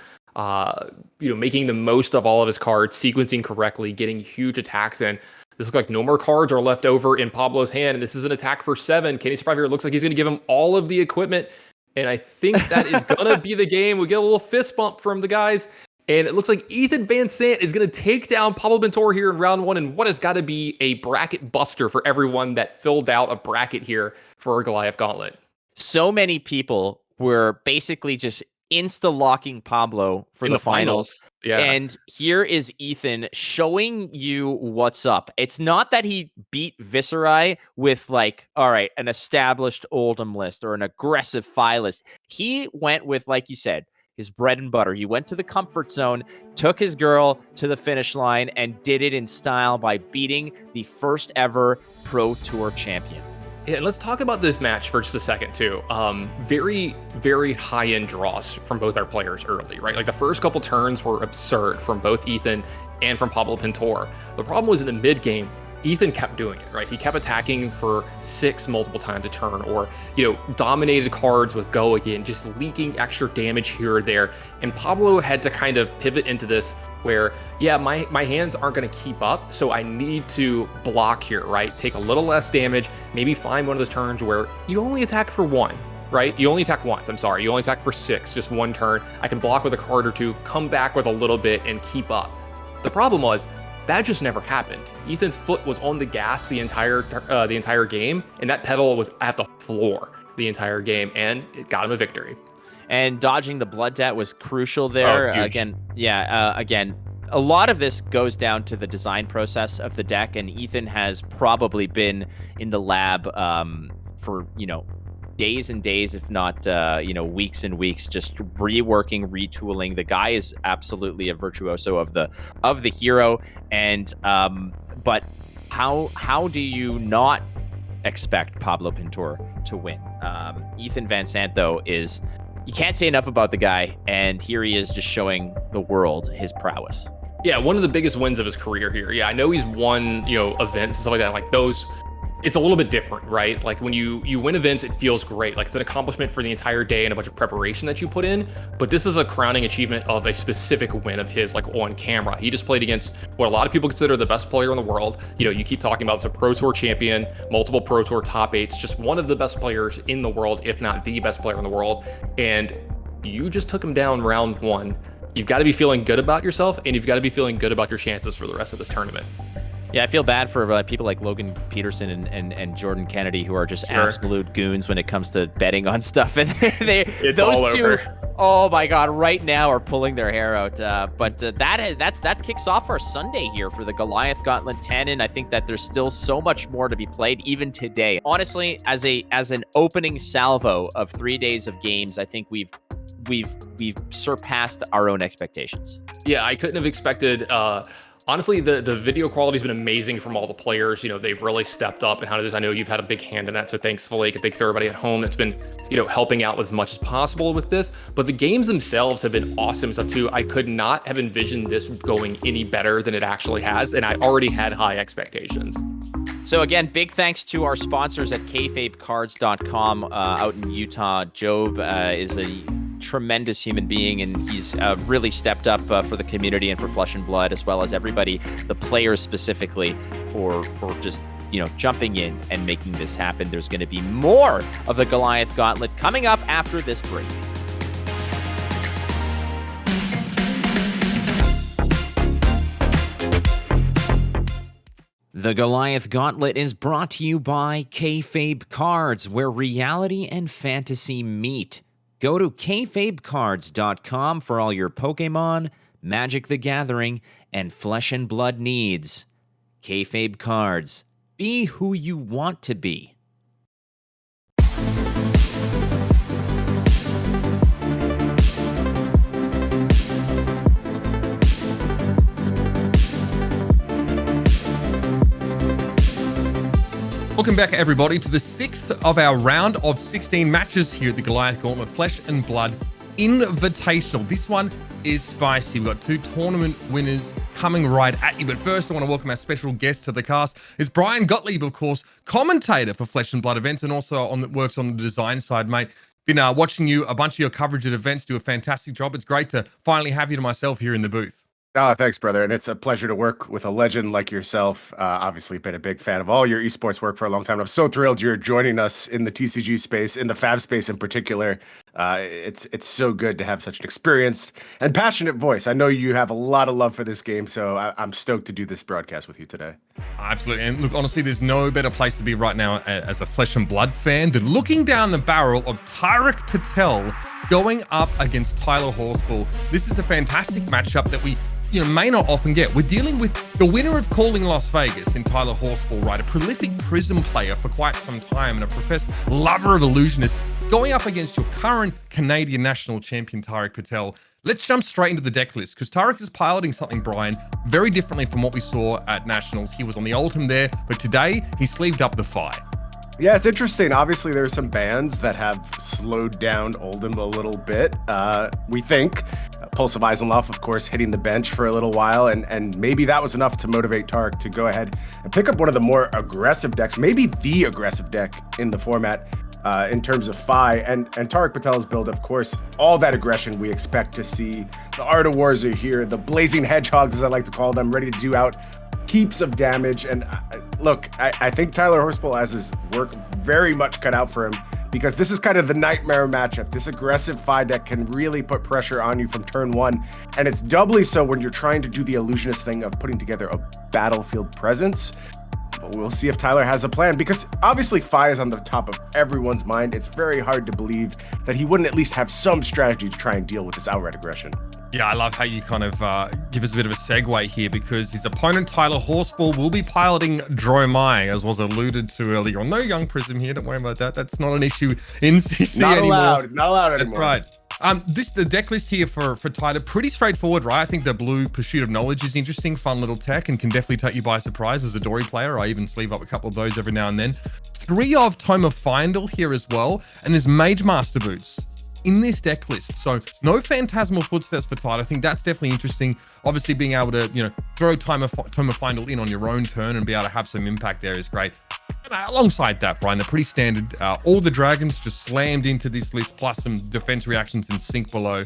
Making the most of all of his cards, sequencing correctly, getting huge attacks in. This looks like no more cards are left over in Pablo's hand, and this is an attack for 7. Can he survive here? It looks like he's going to give him all of the equipment, and I think that is going to be the game. We get a little fist bump from the guys, and it looks like Ethan Van Sant is going to take down Pablo Pintor here in round 1, and what has got to be a bracket buster for everyone that filled out a bracket here for a Goliath Gauntlet. So many people were basically just insta-locking Pablo for the finals. Yeah. And here is Ethan showing you what's up. It's not that he beat Viserai with an established Oldham list or an aggressive Phi list. He went with, like you said, his bread and butter. He went to the comfort zone, took his girl to the finish line, and did it in style by beating the first ever Pro Tour champion. Yeah, and let's talk about this match for just a second, too. Very, very high-end draws from both our players early, right? Like, the first couple turns were absurd from both Ethan and from Pablo Pintor. The problem was in the mid-game, Ethan kept doing it, right? He kept attacking for 6 multiple times a turn, or, dominated cards with go again, just leaking extra damage here or there. And Pablo had to kind of pivot into this where, my hands aren't going to keep up, so I need to block here, right? Take a little less damage, maybe find one of those turns where you only attack for 1, right? You only attack once, you only attack for 6, just 1 turn. I can block with a card or 2, come back with a little bit, and keep up. The problem was, that just never happened. Ethan's foot was on the gas the entire game, and that pedal was at the floor the entire game, and it got him a victory. And dodging the blood debt was crucial there. Again, a lot of this goes down to the design process of the deck, and Ethan has probably been in the lab for, days and days, if not, weeks and weeks, just reworking, retooling. The guy is absolutely a virtuoso of the hero. And, but how do you not expect Pablo Pintor to win? Ethan Van Sant, though, you can't say enough about the guy. And here he is just showing the world his prowess. Yeah, one of the biggest wins of his career here. Yeah, I know he's won, events and stuff like that. Like those, it's a little bit different, right? Like when you win events, it feels great. Like it's an accomplishment for the entire day and a bunch of preparation that you put in. But this is a crowning achievement of a specific win of his, like on camera. He just played against what a lot of people consider the best player in the world. You keep talking about it's a Pro Tour champion, multiple Pro Tour top 8s, just one of the best players in the world, if not the best player in the world. And you just took him down round 1. You've got to be feeling good about yourself, and you've got to be feeling good about your chances for the rest of this tournament. Yeah, I feel bad for people like Logan Peterson and Jordan Kennedy, who are just absolute goons when it comes to betting on stuff. And those two, oh my God, right now are pulling their hair out. But that kicks off our Sunday here for the Goliath Gauntlet Tannon. I think that there's still so much more to be played even today. Honestly, as an opening salvo of 3 days of games, I think we've surpassed our own expectations. Yeah, I couldn't have expected. Honestly, the video quality's been amazing from all the players. They've really stepped up and how to do this. I know you've had a big hand in that, so thankfully, thank everybody at home that's been, helping out as much as possible with this. But the games themselves have been awesome stuff too. I could not have envisioned this going any better than it actually has, and I already had high expectations. So again, big thanks to our sponsors at kayfabecards.com out in Utah. Job is a tremendous human being, and he's really stepped up for the community and for Flesh and Blood, as well as everybody, the players specifically, for just jumping in and making this happen. There's going to be more of the Goliath Gauntlet coming up after this break. The Goliath Gauntlet is brought to you by FAB Cards, where reality and fantasy meet. Go to kfabecards.com for all your Pokemon, Magic the Gathering, and Flesh and Blood needs. FAB Cards. Be who you want to be. Welcome back, everybody, to the 6th of our round of 16 matches here at the Goliath Gauntlet Flesh and Blood Invitational. This one is spicy. We've got 2 tournament winners coming right at you. But first, I want to welcome our special guest to the cast. It's Bryan Gottlieb, of course, commentator for Flesh and Blood events, and also works on the design side, mate. Been watching you, a bunch of your coverage at events, do a fantastic job. It's great to finally have you to myself here in the booth. Oh, thanks, brother. And it's a pleasure to work with a legend like yourself. Obviously, been a big fan of all your esports work for a long time. I'm so thrilled you're joining us in the TCG space, in the FAB space in particular. It's so good to have such an experienced and passionate voice. I know you have a lot of love for this game, so I'm stoked to do this broadcast with you today. Absolutely. And look, honestly, there's no better place to be right now as a Flesh and Blood fan than looking down the barrel of Tariq Patel going up against Tyler Horspool. This is a fantastic matchup that we may not often get. We're dealing with the winner of Calling Las Vegas in Tyler Horspool, right? A prolific Prism player for quite some time and a professed lover of illusionists going up against your current Canadian national champion, Tariq Patel. Let's jump straight into the deck list, because Tariq is piloting something, Bryan, very differently from what we saw at Nationals. He was on the Ultim there, but today he sleeved up the Fi. Yeah, it's interesting. Obviously, there are some bans that have slowed down Oldham a little bit. We think Pulse of Eisenloff, of course, hitting the bench for a little while, and maybe that was enough to motivate Tariq to go ahead and pick up one of the more aggressive decks, maybe the aggressive deck in the format in terms of Fi. And Tariq Patel's build, of course, all that aggression we expect to see. The Art of Wars are here, the Blazing Hedgehogs, as I like to call them, ready to do out heaps of damage. And look, I think Tyler Horspool has his work very much cut out for him, because this is kind of the nightmare matchup. This aggressive Fi deck can really put pressure on you from turn 1, and it's doubly so when you're trying to do the illusionist thing of putting together a battlefield presence. But we'll see if Tyler has a plan, because obviously Fi is on the top of everyone's mind. It's very hard to believe that he wouldn't at least have some strategy to try and deal with this outright aggression. Yeah, I love how you kind of give us a bit of a segue here, because his opponent, Tyler Horspool, will be piloting Dromai, as was alluded to earlier on. No Young Prism here, don't worry about that. That's not an issue in CC anymore. Not allowed anymore. That's right. The deck list here for Tyler, pretty straightforward, right? I think the blue Pursuit of Knowledge is interesting, fun little tech, and can definitely take you by surprise as a Dory player. I even sleeve up a couple of those every now and then. 3 of Tome of Findle here as well, and there's Mage Master Boots in this deck list. So no Phantasmal Footsteps for Tyler. I think that's definitely interesting. Obviously, being able to, throw Tome of Findle in on your own turn and be able to have some impact there is great. And alongside that, Bryan, they're pretty standard. All the dragons just slammed into this list, plus some defense reactions in Sink Below.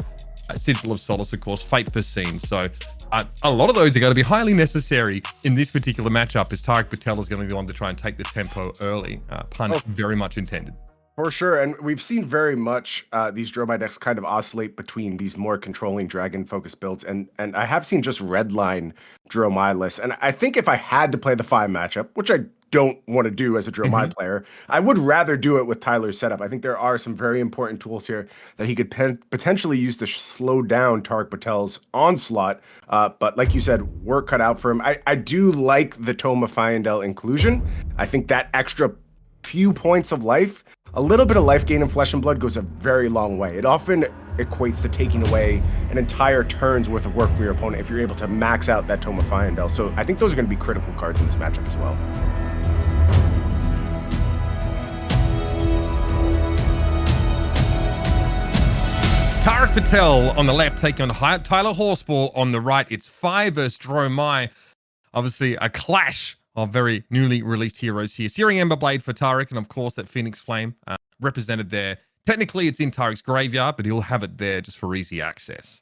Sigil of Solace, of course, Fate Foreseen. So a lot of those are going to be highly necessary in this particular matchup, as Tariq Patel is going to be the one to try and take the tempo early. Pun very much intended. For sure, and we've seen very much these Dromai decks kind of oscillate between these more controlling dragon-focused builds, and I have seen just redline Dromai lists. And I think if I had to play the 5 matchup, which I don't want to do as a Dromai player, I would rather do it with Tyler's setup. I think there are some very important tools here that he could potentially use to slow down Tariq Patel's onslaught. But like you said, work cut out for him. I do like the Tome of Findel inclusion. I think that extra few points of life, a little bit of life gain in Flesh and Blood, goes a very long way. It often equates to taking away an entire turn's worth of work from your opponent if you're able to max out that Tome of Findel. So I think those are going to be critical cards in this matchup as well. Tariq Patel on the left taking on Tyler Horspool on the right. It's Fi versus Dromai. Obviously, a clash of very newly released heroes here. Searing Emberblade for Tariq, and of course that Phoenix Flame represented there. Technically, it's in Tariq's graveyard, but he'll have it there just for easy access.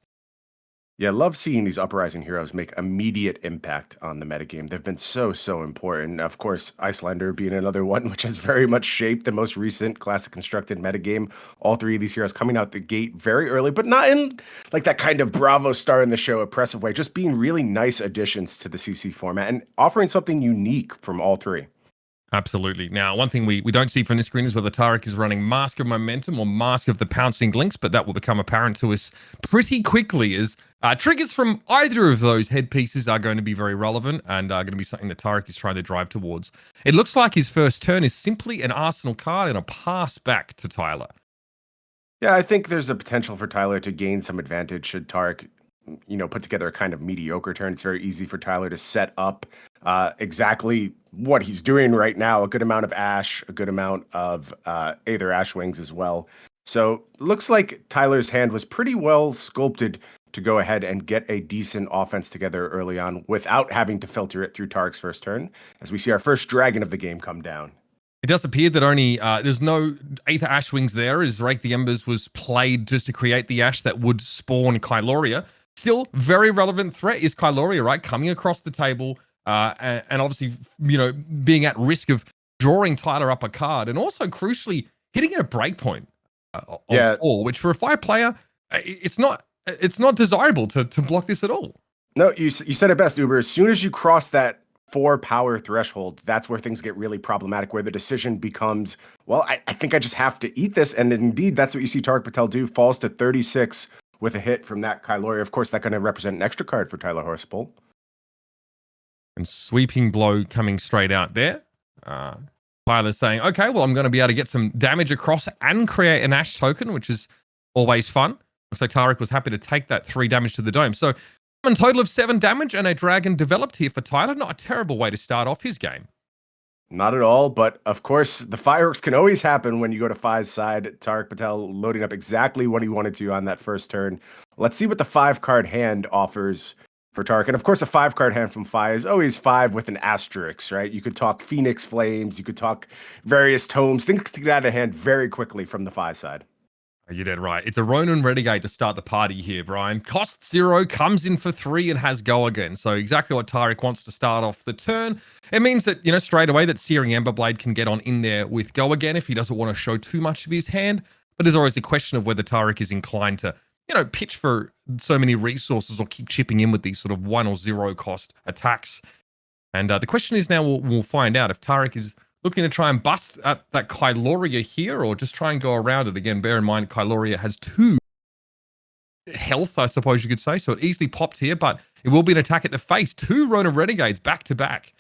Yeah, love seeing these uprising heroes make immediate impact on the metagame. They've been so important. Of course, Icelander being another one, which has very much shaped the most recent classic constructed metagame. All three of these heroes coming out the gate very early, but not in like that kind of Bravo star in the show oppressive way, just being really nice additions to the CC format and offering something unique from all three. Absolutely. Now, one thing we don't see from this screen is whether Tariq is running Mask of Momentum or Mask of the Pouncing Lynx, but that will become apparent to us pretty quickly as triggers from either of those headpieces are going to be very relevant and are going to be something that Tariq is trying to drive towards. It looks like his first turn is simply an Arsenal card and a pass back to Tyler. Yeah, I think there's a potential for Tyler to gain some advantage should Tariq, put together a kind of mediocre turn. It's very easy for Tyler to set up exactly what he's doing right now. A good amount of Ash, a good amount of Aether Ash Wings as well. So looks like Tyler's hand was pretty well sculpted to go ahead and get a decent offense together early on without having to filter it through Tariq's first turn, as we see our first dragon of the game come down. It does appear that only there's no Aether Ash Wings there, as Rake the Embers was played just to create the Ash that would spawn Kyloria. Still, very relevant threat is Kyloria, right? Coming across the table and obviously, being at risk of drawing Tyler up a card and also crucially hitting at a breakpoint of 4, which for a 5 player, it's not desirable to block this at all. No, you said it best, Uber. As soon as you cross that 4 power threshold, that's where things get really problematic, where the decision becomes, well, I think I just have to eat this. And indeed, that's what you see Tariq Patel do, falls to 36 with a hit from that Kyloria. Of course, that's going to represent an extra card for Tyler Horspool. And sweeping blow coming straight out there. Tyler's saying, okay, well, I'm going to be able to get some damage across and create an Ash token, which is always fun. Looks like Tariq was happy to take that 3 damage to the dome. So a total of 7 damage and a dragon developed here for Tyler. Not a terrible way to start off his game. Not at all, but of course, the fireworks can always happen when you go to Fi's side. Tariq Patel loading up exactly what he wanted to on that first turn. Let's see what the 5-card hand offers for Tariq. And of course, a 5-card hand from Fi is always 5 with an asterisk, right? You could talk Phoenix Flames, you could talk various tomes. Things to get out of hand very quickly from the Fi side. You did right. It's a Ronin Renegade to start the party here, Bryan. Cost 0, comes in for 3 and has go again. So exactly what Tariq wants to start off the turn. It means that, straight away that Searing Emberblade can get on in there with go again if he doesn't want to show too much of his hand. But there's always a question of whether Tariq is inclined to, pitch for so many resources or keep chipping in with these sort of 1 or 0 cost attacks. And the question is now, we'll find out if Tariq is looking to try and bust at that Kyloria here or just try and go around it. Again, bear in mind, Kyloria has 2 health, I suppose you could say. So it easily popped here, but it will be an attack at the face. 2 Ronin Renegades back to back.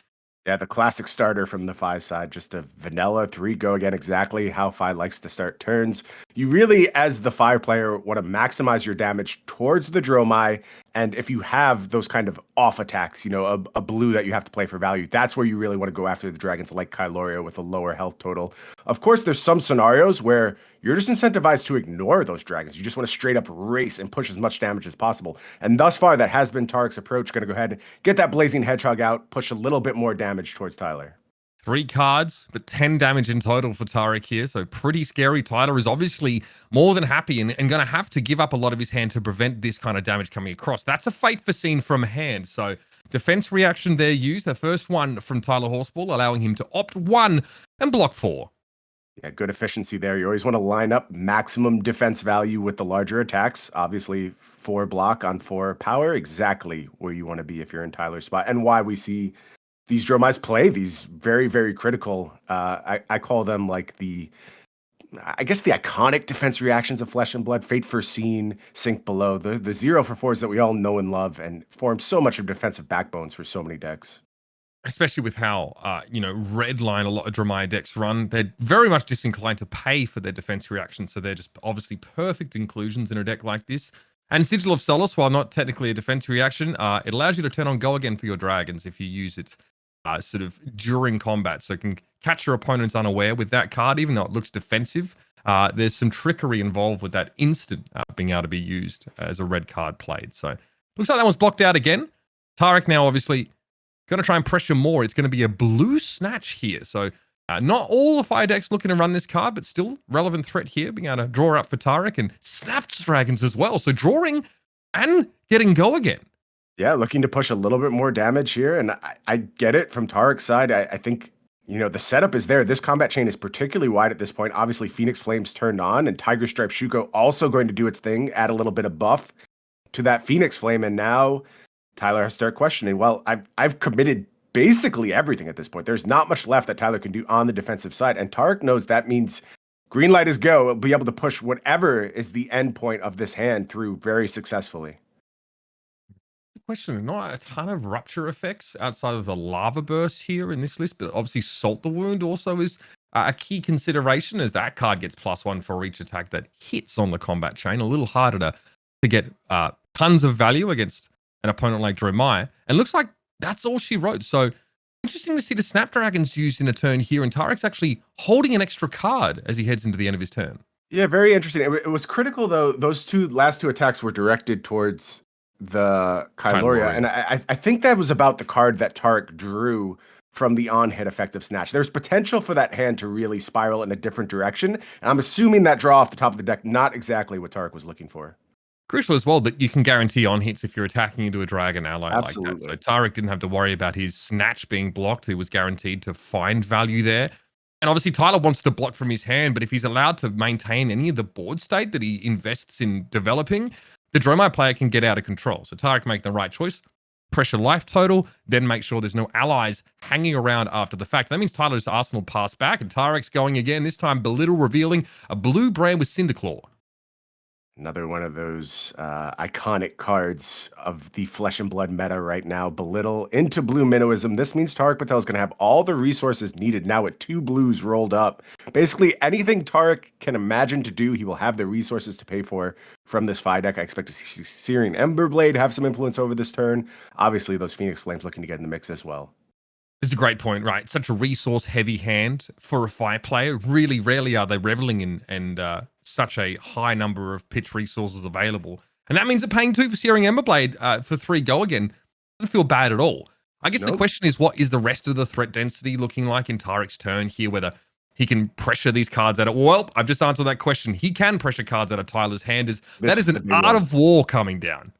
Yeah, the classic starter from the Fi side, just a vanilla 3 go again, exactly how Fi likes to start turns. You really, as the Fi player, want to maximize your damage towards the Dromai, and if you have those kind of off attacks, a blue that you have to play for value, that's where you really want to go after the dragons like Kyloria with a lower health total. Of course, there's some scenarios where you're just incentivized to ignore those dragons. You just want to straight up race and push as much damage as possible. And thus far, that has been Tariq's approach. Going to go ahead and get that Blazing Hedgehog out, push a little bit more damage towards Tyler. 3 cards, but 10 damage in total for Tariq here. So pretty scary. Tyler is obviously more than happy and going to have to give up a lot of his hand to prevent this kind of damage coming across. That's a fate foreseen from hand. So defense reaction there used. The first one from Tyler Horspool, allowing him to opt 1 and block 4. Yeah, good efficiency there. You always want to line up maximum defense value with the larger attacks. Obviously, 4 block on 4 power, exactly where you want to be if you're in Tyler's spot. And why we see these Dromais play these very, very critical, I call them like the iconic defense reactions of Flesh and Blood, Fate Foreseen, Sink Below, the 0-for-4s that we all know and love and form so much of defensive backbones for so many decks. Especially with how, red line a lot of Dromai decks run. They're very much disinclined to pay for their defense reactions, so they're just obviously perfect inclusions in a deck like this. And Sigil of Solace, while not technically a defense reaction, it allows you to turn on Go Again for your dragons if you use it sort of during combat. So it can catch your opponents unaware with that card, even though it looks defensive. There's some trickery involved with that instant being able to be used as a red card played. So looks like that one's blocked out again. Tariq now obviously going to try and pressure more. It's going to be a blue snatch here. So not all the fire decks looking to run this card, but still relevant threat here, being able to draw up for Tariq and snaps dragons as well. So drawing and getting go again. Yeah, looking to push a little bit more damage here. And I get it from Tariq's side. I think, the setup is there. This combat chain is particularly wide at this point. Obviously, Phoenix Flames turned on, and Tiger Stripe Shuko also going to do its thing, add a little bit of buff to that Phoenix Flame. And now Tyler has to start questioning, well, I've committed basically everything at this point. There's not much left that Tyler can do on the defensive side. And Tariq knows that means green light is go. He'll be able to push whatever is the end point of this hand through very successfully. Question, not a ton of rupture effects outside of the lava burst here in this list, but obviously Salt the Wound also is a key consideration, as that card gets +1 for each attack that hits on the combat chain. A little harder to get tons of value against an opponent like Dromai. And looks like that's all she wrote. So interesting to see the Snapdragons used in a turn here, and Tariq's actually holding an extra card as he heads into the end of his turn. Yeah, very interesting. It was critical, though. Those last two attacks were directed towards the Kyloria, and I think that was about the card that Tariq drew from the on-hit effect of Snatch. There's potential for that hand to really spiral in a different direction, and I'm assuming that draw off the top of the deck, not exactly what Tariq was looking for. Crucial as well that you can guarantee on hits if you're attacking into a dragon ally. Absolutely. Like that. So Tariq didn't have to worry about his Snatch being blocked. He was guaranteed to find value there. And obviously Tyler wants to block from his hand, but if he's allowed to maintain any of the board state that he invests in developing, the Dromai player can get out of control. So Tariq making the right choice, pressure life total, then make sure there's no allies hanging around after the fact. That means Tyler's Arsenal pass back, and Tariq's going again, this time Belittle, revealing a blue brand with Cinderclaw. Another one of those iconic cards of the Flesh and Blood meta right now. Belittle into blue minnowism. This means Tariq Patel is going to have all the resources needed now with 2 blues rolled up. Basically, anything Tariq can imagine to do, he will have the resources to pay for from this 5 deck. I expect to see Searing Emberblade have some influence over this turn. Obviously, those Phoenix Flames looking to get in the mix as well. It's a great point, right? Such a resource-heavy hand for a 5 player. Really rarely are they reveling in such a high number of pitch resources available. And that means that paying 2 for Searing Emberblade for 3 go again doesn't feel bad at all. I guess the question is, what is the rest of the threat density looking like in Tariq's turn here, whether he can pressure these cards out of... Well, I've just answered that question. He can pressure cards out of Tyler's hand. That is an art of war coming down.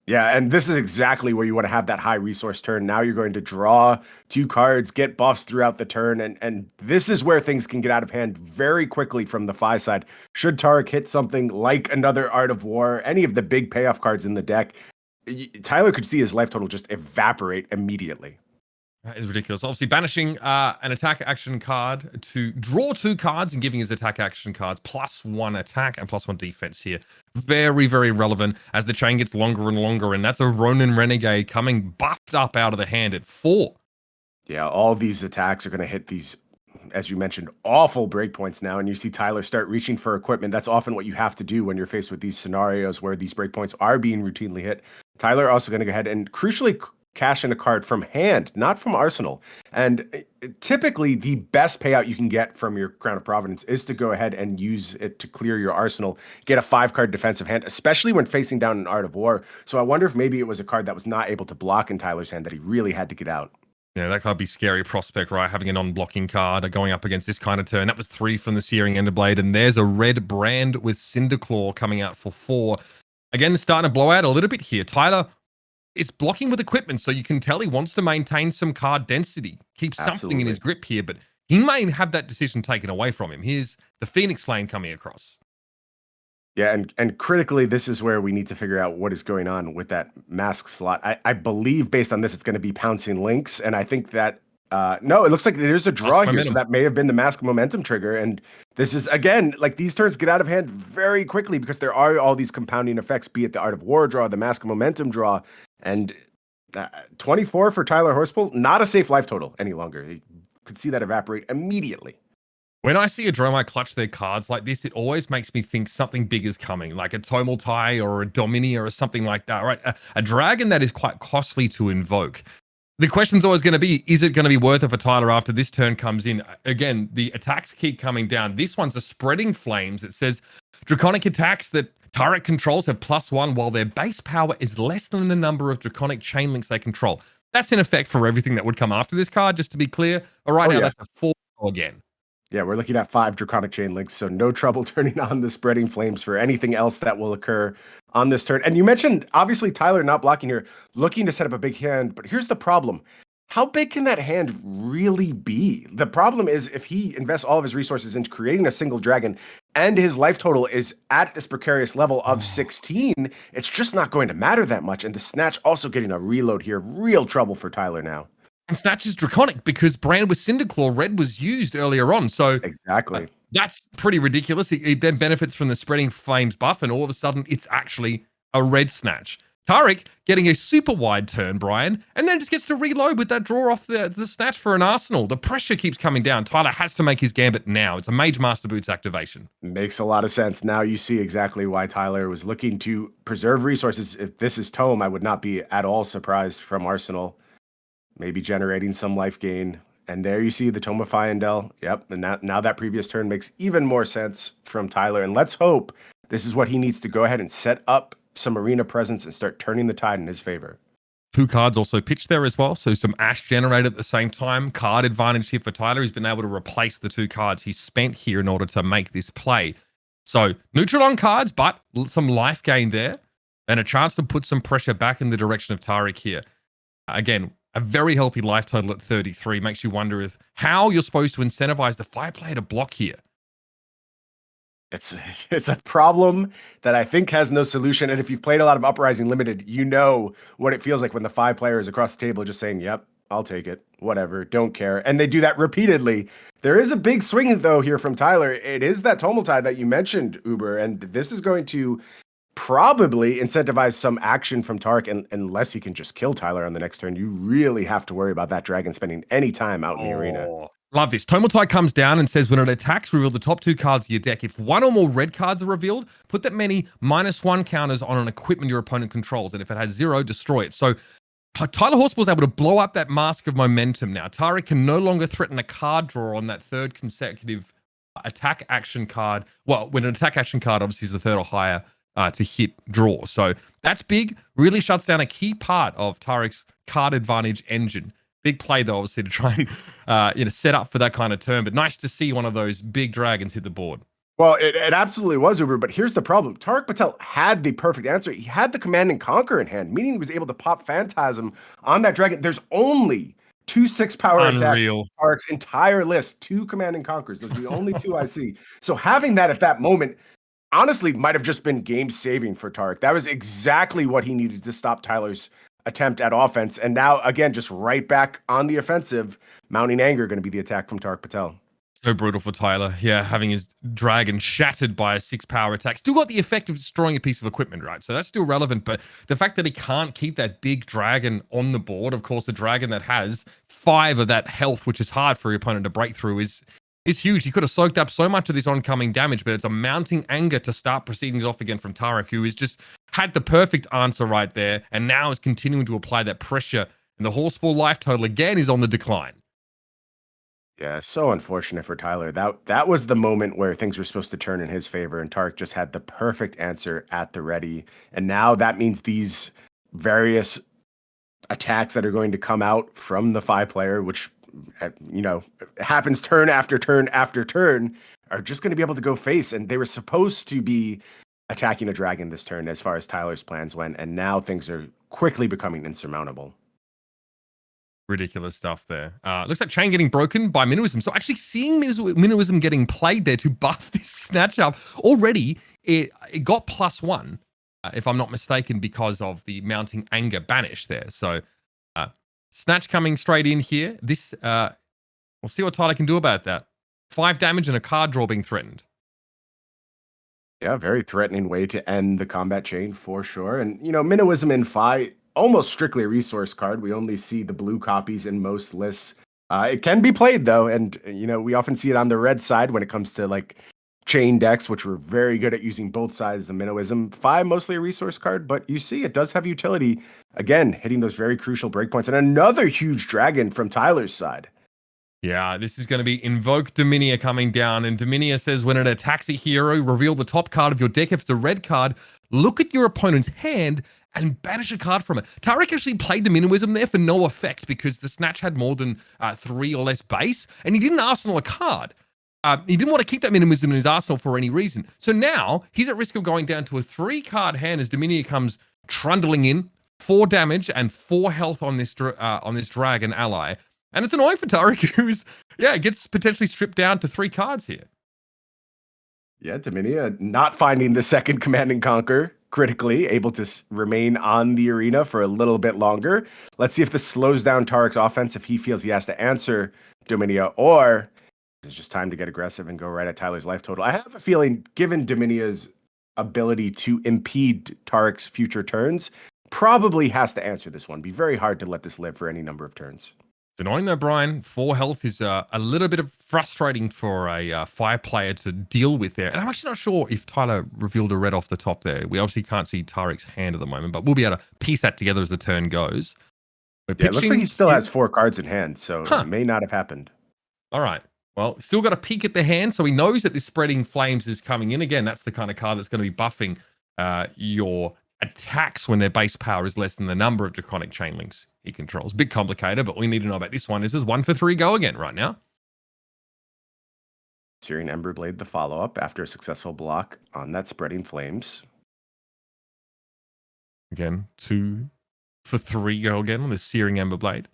Yeah, and this is exactly where you want to have that high resource turn. Now you're going to draw 2 cards, get buffs throughout the turn, and this is where things can get out of hand very quickly from the 5 side. Should Tariq hit something like another Art of War, any of the big payoff cards in the deck, Tyler could see his life total just evaporate immediately. That is ridiculous. Obviously, banishing an attack action card to draw 2 cards and giving his attack action cards +1 attack and +1 defense here. Very, very relevant as the chain gets longer and longer, and that's a Ronin Renegade coming buffed up out of the hand at 4. Yeah, all these attacks are going to hit these, as you mentioned, awful breakpoints now, and you see Tyler start reaching for equipment. That's often what you have to do when you're faced with these scenarios where these breakpoints are being routinely hit. Tyler also going to go ahead and crucially cash in a card from hand, not from Arsenal. And typically the best payout you can get from your Crown of Providence is to go ahead and use it to clear your arsenal, get a 5-card defensive hand, especially when facing down an Art of War. So I wonder if maybe it was a card that was not able to block in Tyler's hand that he really had to get out. Yeah, that could be scary prospect, right? Having a non-blocking card going up against this kind of turn. That was 3 from the Searing Enderblade, and there's a red brand with Cinderclaw coming out for 4. Again, starting to blow out a little bit here. Tyler is blocking with equipment, so you can tell he wants to maintain some card density, keep something in his grip here, but he may have that decision taken away from him. Here's the Phoenix Flame coming across. Yeah, and critically, this is where we need to figure out what is going on with that mask slot. I believe, based on this, it's going to be Pouncing Lynx, and I think that no, it looks like there's a draw here, so that may have been the mask momentum trigger. And this is, again, like these turns get out of hand very quickly because there are all these compounding effects, be it the Art of War draw, the mask momentum draw, and 24 for Tyler Horspool, not a safe life total any longer. You could see that evaporate immediately. When I see a Dromai clutch their cards like this, it always makes me think something big is coming, like a Tomaltai or a Dominia or something like that, right? A dragon that is quite costly to invoke. The question's always going to be, is it going to be worth it for Tyler after this turn comes in? Again, the attacks keep coming down. This one's a Spreading Flames. It says draconic attacks that Tariq controls have +1 while their base power is less than the number of draconic chain links they control. That's in effect for everything that would come after this card, just to be clear. All right, now that's a 4 again. Yeah, we're looking at 5 Draconic Chain Links, so no trouble turning on the Spreading Flames for anything else that will occur on this turn. And you mentioned, obviously, Tyler not blocking here, looking to set up a big hand, but here's the problem. How big can that hand really be? The problem is if he invests all of his resources into creating a single dragon and his life total is at this precarious level of 16, it's just not going to matter that much. And the Snatch also getting a reload here. Real trouble for Tyler now. And Snatch is draconic because Brand with Cinderclaw red was used earlier on. So exactly. That's pretty ridiculous. He then benefits from the Spreading Flames buff, and all of a sudden it's actually a red Snatch. Tariq getting a super wide turn, Bryan, and then just gets to reload with that draw off the Snatch for an arsenal. The pressure keeps coming down. Tyler has to make his gambit now. It's a Mage Master Boots activation. Makes a lot of sense. Now you see exactly why Tyler was looking to preserve resources. If this is Tome, I would not be at all surprised from Arsenal. Maybe generating some life gain. And there you see the Tome of Fyendel. Yep, and now that previous turn makes even more sense from Tyler. And let's hope this is what he needs to go ahead and set up some arena presence and start turning the tide in his favor. 2 cards also pitched there as well, so some Ash generated at the same time. Card advantage here for Tyler. He's been able to replace the 2 cards he spent here in order to make this play. So neutral on cards, but some life gain there, and a chance to put some pressure back in the direction of Tariq here. Again, a very healthy life total at 33 makes you wonder how you're supposed to incentivize the 5 player to block here. It's a problem that I think has no solution. And if you've played a lot of Uprising Limited, you know what it feels like when the 5 players across the table just saying, yep, I'll take it, whatever, don't care. And they do that repeatedly. There is a big swing, though, here from Tyler. It is that Tumultide that you mentioned, Uber, and this is going to probably incentivize some action from Tariq, and unless he can just kill Tyler on the next turn, you really have to worry about that dragon spending any time out in the arena. Love this. Tumultide comes down and says when it attacks, reveal the top 2 cards of your deck. If 1 or more red cards are revealed, put that many -1 counters on an equipment your opponent controls. And if it has 0, destroy it. So Tyler Horspool is able to blow up that mask of momentum now. Tariq can no longer threaten a card draw on that 3rd consecutive attack action card. Well, when an attack action card obviously is the 3rd or higher to hit draw. So that's big. Really shuts down a key part of Tariq's card advantage engine. Big play, though, obviously, to try and set up for that kind of turn. But nice to see one of those big dragons hit the board. Well, it absolutely was, Uber, but here's the problem. Tariq Patel had the perfect answer. He had the Command and Conquer in hand, meaning he was able to pop Phantasm on that dragon. There's only 2 6-power attacks in Tariq's entire list. 2 Command and Conquers. Those are the only 2 I see. So having that at that moment, honestly, might have just been game-saving for Tariq. That was exactly what he needed to stop Tyler's attempt at offense. And now, again, just right back on the offensive. Mounting Anger going to be the attack from Tariq Patel. So brutal for Tyler. Yeah, having his dragon shattered by a 6-power attack. Still got the effect of destroying a piece of equipment, right? So that's still relevant. But the fact that he can't keep that big dragon on the board, of course, the dragon that has 5 of that health, which is hard for your opponent to break through, is huge. He could have soaked up so much of this oncoming damage, but it's a mounting anger to start proceedings off again from Tariq, who has just had the perfect answer right there, and now is continuing to apply that pressure. And the Horspool life total again is on the decline. Yeah, so unfortunate for Tyler. That was the moment where things were supposed to turn in his favor, and Tariq just had the perfect answer at the ready. And now that means these various attacks that are going to come out from the 5 player, which happens turn after turn after turn, are just going to be able to go face. And they were supposed to be attacking a dragon this turn as far as Tyler's plans went. And now things are quickly becoming insurmountable. Ridiculous stuff there. Looks like chain getting broken by Minnowism. So actually seeing Minnowism getting played there to buff this snatch up already, it got +1, if I'm not mistaken, because of the mounting anger banish there. So snatch coming straight in here. This we'll see what Tyler can do about that. 5 damage and a card draw being threatened. Yeah, very threatening way to end the combat chain for sure. And Minnowism in Phi, almost strictly a resource card. We only see the blue copies in most lists. It can be played though, and we often see it on the red side when it comes to like chain decks, which were very good at using both sides of Minnowism. Phi, mostly a resource card, but you see it does have utility. Again, hitting those very crucial breakpoints. And another huge dragon from Tyler's side. Yeah, this is going to be Invoke Dominia coming down. And Dominia says when it attacks a hero, reveal the top card of your deck. If it's a red card, look at your opponent's hand and banish a card from it. Tariq actually played the Minnowism there for no effect because the Snatch had more than 3 or less base, and he didn't arsenal a card. He didn't want to keep that minimism in his arsenal for any reason. So now he's at risk of going down to a 3-card hand as Dominia comes trundling in, 4 damage and 4 health on this dragon ally. And it's annoying for Tariq, who's gets potentially stripped down to 3 cards here. Yeah, Dominia not finding the second Command and Conquer critically, able to remain on the arena for a little bit longer. Let's see if this slows down Tariq's offense, if he feels he has to answer Dominia, or it's just time to get aggressive and go right at Tyler's life total. I have a feeling, given Dominia's ability to impede Tariq's future turns, probably has to answer this one. Be very hard to let this live for any number of turns. It's annoying though, Bryan. 4 health is a little bit of frustrating for a 5 player to deal with there. And I'm actually not sure if Tyler revealed a red off the top there. We obviously can't see Tariq's hand at the moment, but we'll be able to piece that together as the turn goes. It looks like he still has 4 cards in hand, so it may not have happened. All right. Well, still got a peek at the hand, so he knows that this Spreading Flames is coming in. Again, that's the kind of card that's going to be buffing your attacks when their base power is less than the number of Draconic Chainlinks he controls. Bit complicated, but all you need to know about this one is there's 1 for 3 go again right now. Searing Emberblade, the follow-up after a successful block on that Spreading Flames. Again, 2 for 3 go again on the Searing Emberblade.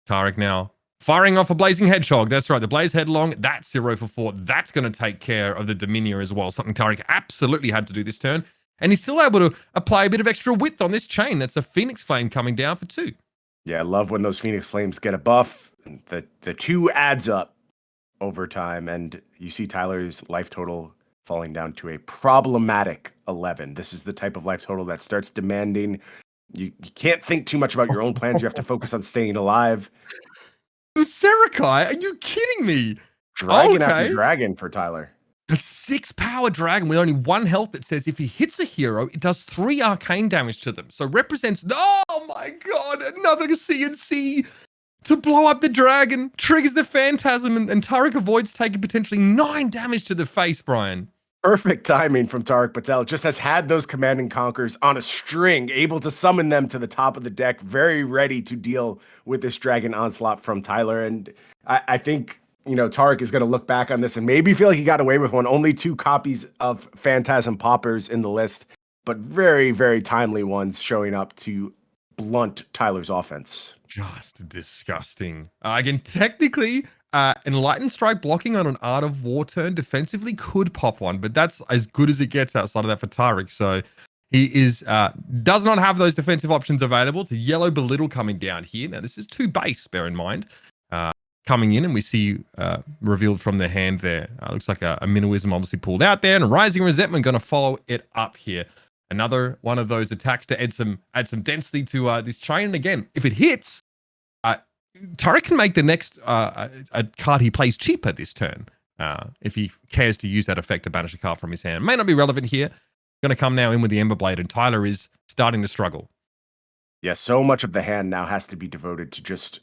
Tariq now firing off a Blazing Hedgehog. That's right, the Blaze Headlong. That's 0 for 4. That's going to take care of the Dominia as well. Something Tariq absolutely had to do this turn. And he's still able to apply a bit of extra width on this chain. That's a Phoenix Flame coming down for 2. Yeah, I love when those Phoenix Flames get a buff. The 2 adds up over time, and you see Tyler's life total falling down to a problematic 11. This is the type of life total that starts demanding. You can't think too much about your own plans. You have to focus on staying alive. Serakai, are you kidding me? Dragon after dragon for Tyler. A 6-power dragon with only 1 health that says if he hits a hero, it does 3 arcane damage to them. So represents, oh my god, another CNC to blow up the dragon, triggers the Phantasm, and Tariq avoids taking potentially 9 damage to the face, Bryan. Perfect timing from Tariq Patel. Just has had those Command and Conquers on a string, able to summon them to the top of the deck, very ready to deal with this dragon onslaught from Tyler. And I think, Tariq is going to look back on this and maybe feel like he got away with one. Only 2 copies of Phantasm Poppers in the list, but very, very timely ones showing up to blunt Tyler's offense. Just disgusting. Again, technically, Enlightened Strike blocking on an Art of War turn defensively could pop one, but that's as good as it gets outside of that for Tariq. So he does not have those defensive options available. It's a Yellow Belittle coming down here. Now, this is 2 base, bear in mind. Coming in, and we see revealed from the hand there. Looks like a Minnowism obviously pulled out there, and a Rising Resentment going to follow it up here. Another one of those attacks to add some density to this chain. And again, if it hits, Tariq can make the next a card he plays cheaper this turn if he cares to use that effect to banish a card from his hand. May not be relevant here. Going to come now in with the Emberblade, and Tyler is starting to struggle. Yeah, so much of the hand now has to be devoted to just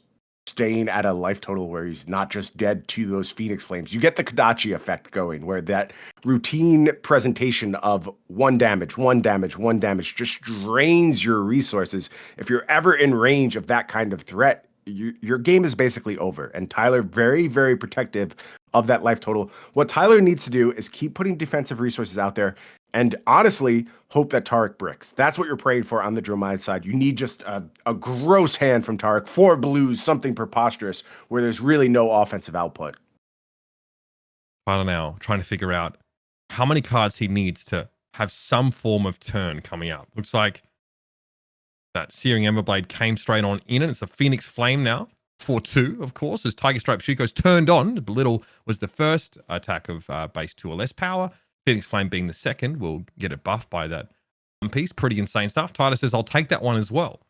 staying at a life total where he's not just dead to those Phoenix Flames. You get the Kodachi effect going, where that routine presentation of 1 damage, 1 damage, 1 damage just drains your resources. If you're ever in range of that kind of threat, your game is basically over. And Tyler, very, very protective of that life total. What Tyler needs to do is keep putting defensive resources out there and honestly hope that Tariq bricks. That's what you're praying for on the Dromai side. You need just a gross hand from Tariq, 4 blues, something preposterous where there's really no offensive output. I don't know, trying to figure out how many cards he needs to have some form of turn coming up. Looks like that Searing Emberblade came straight on in, and it's a Phoenix Flame now. 4-2, of course, as Tiger Stripe Shuko's turned on. Belittle was the first attack of base 2 or less power. Phoenix Flame being the second. We'll get it buffed by that one piece. Pretty insane stuff. Tyler says, I'll take that one as well.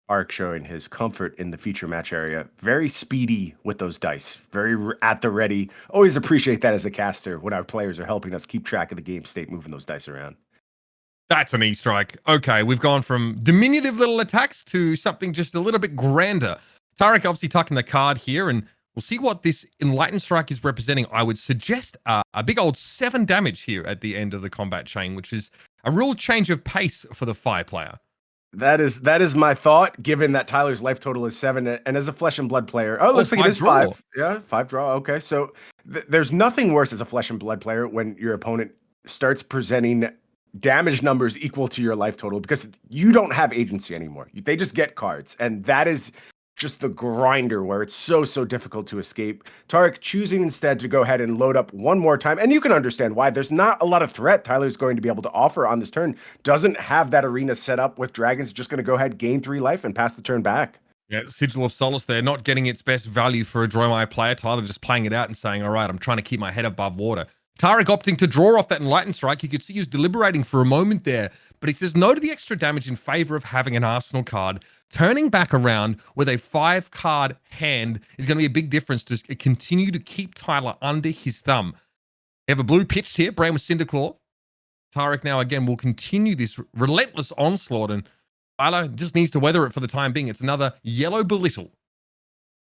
Arc showing his comfort in the feature match area. Very speedy with those dice. Very at the ready. Always appreciate that as a caster when our players are helping us keep track of the game state, moving those dice around. That's an E-strike. Okay, we've gone from diminutive little attacks to something just a little bit grander. Tariq obviously tucking the card here, and we'll see what this Enlightened Strike is representing. I would suggest a big old 7 damage here at the end of the combat chain, which is a real change of pace for the 5 player. That is my thought, given that Tyler's life total is 7, and as a Flesh and Blood player, it looks like it is draw. 5. Yeah, 5 draw. Okay, so there's nothing worse as a Flesh and Blood player when your opponent starts presenting damage numbers equal to your life total, because you don't have agency anymore. They just get cards, and that is just the grinder where it's so difficult to escape. Tariq choosing instead to go ahead and load up one more time, and you can understand why. There's not a lot of threat Tyler's going to be able to offer on this turn. Doesn't have that arena set up with dragons. Just going to go ahead, gain 3 life, and pass the turn back. Yeah, Sigil of Solace there, not getting its best value for a Dromai player. Tyler just playing it out and saying, all right, I'm trying to keep my head above water. Tariq opting to draw off that Enlightened Strike. You could see he was deliberating for a moment there, but he says no to the extra damage in favor of having an Arsenal card. Turning back around with a 5-card hand is going to be a big difference to continue to keep Tyler under his thumb. We have a blue pitched here, Bryan with Cinderclaw. Tariq now again will continue this relentless onslaught, and Tyler just needs to weather it for the time being. It's another yellow belittle.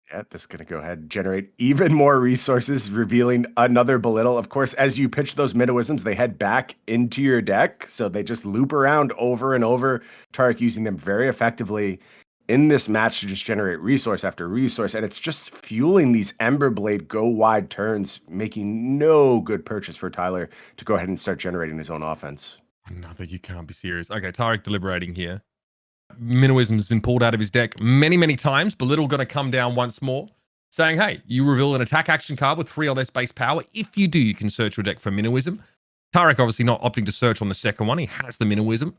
Yeah, this is going to go ahead and generate even more resources, revealing another belittle. Of course, as you pitch those Minnowisms, they head back into your deck, so they just loop around over and over. Tariq using them very effectively in this match to just generate resource after resource, and it's just fueling these Emberblade go wide turns, making no good purchase for Tyler to go ahead and start generating his own offense. Another, you can't be serious. Okay, Tariq deliberating here. Minnowism has been pulled out of his deck many times. Belittle going to come down once more, saying, hey, you reveal an attack action card with 3 or less base power. If you do, you can search your deck for Minnowism. Tariq obviously not opting to search on the second one. He has the Minnowism.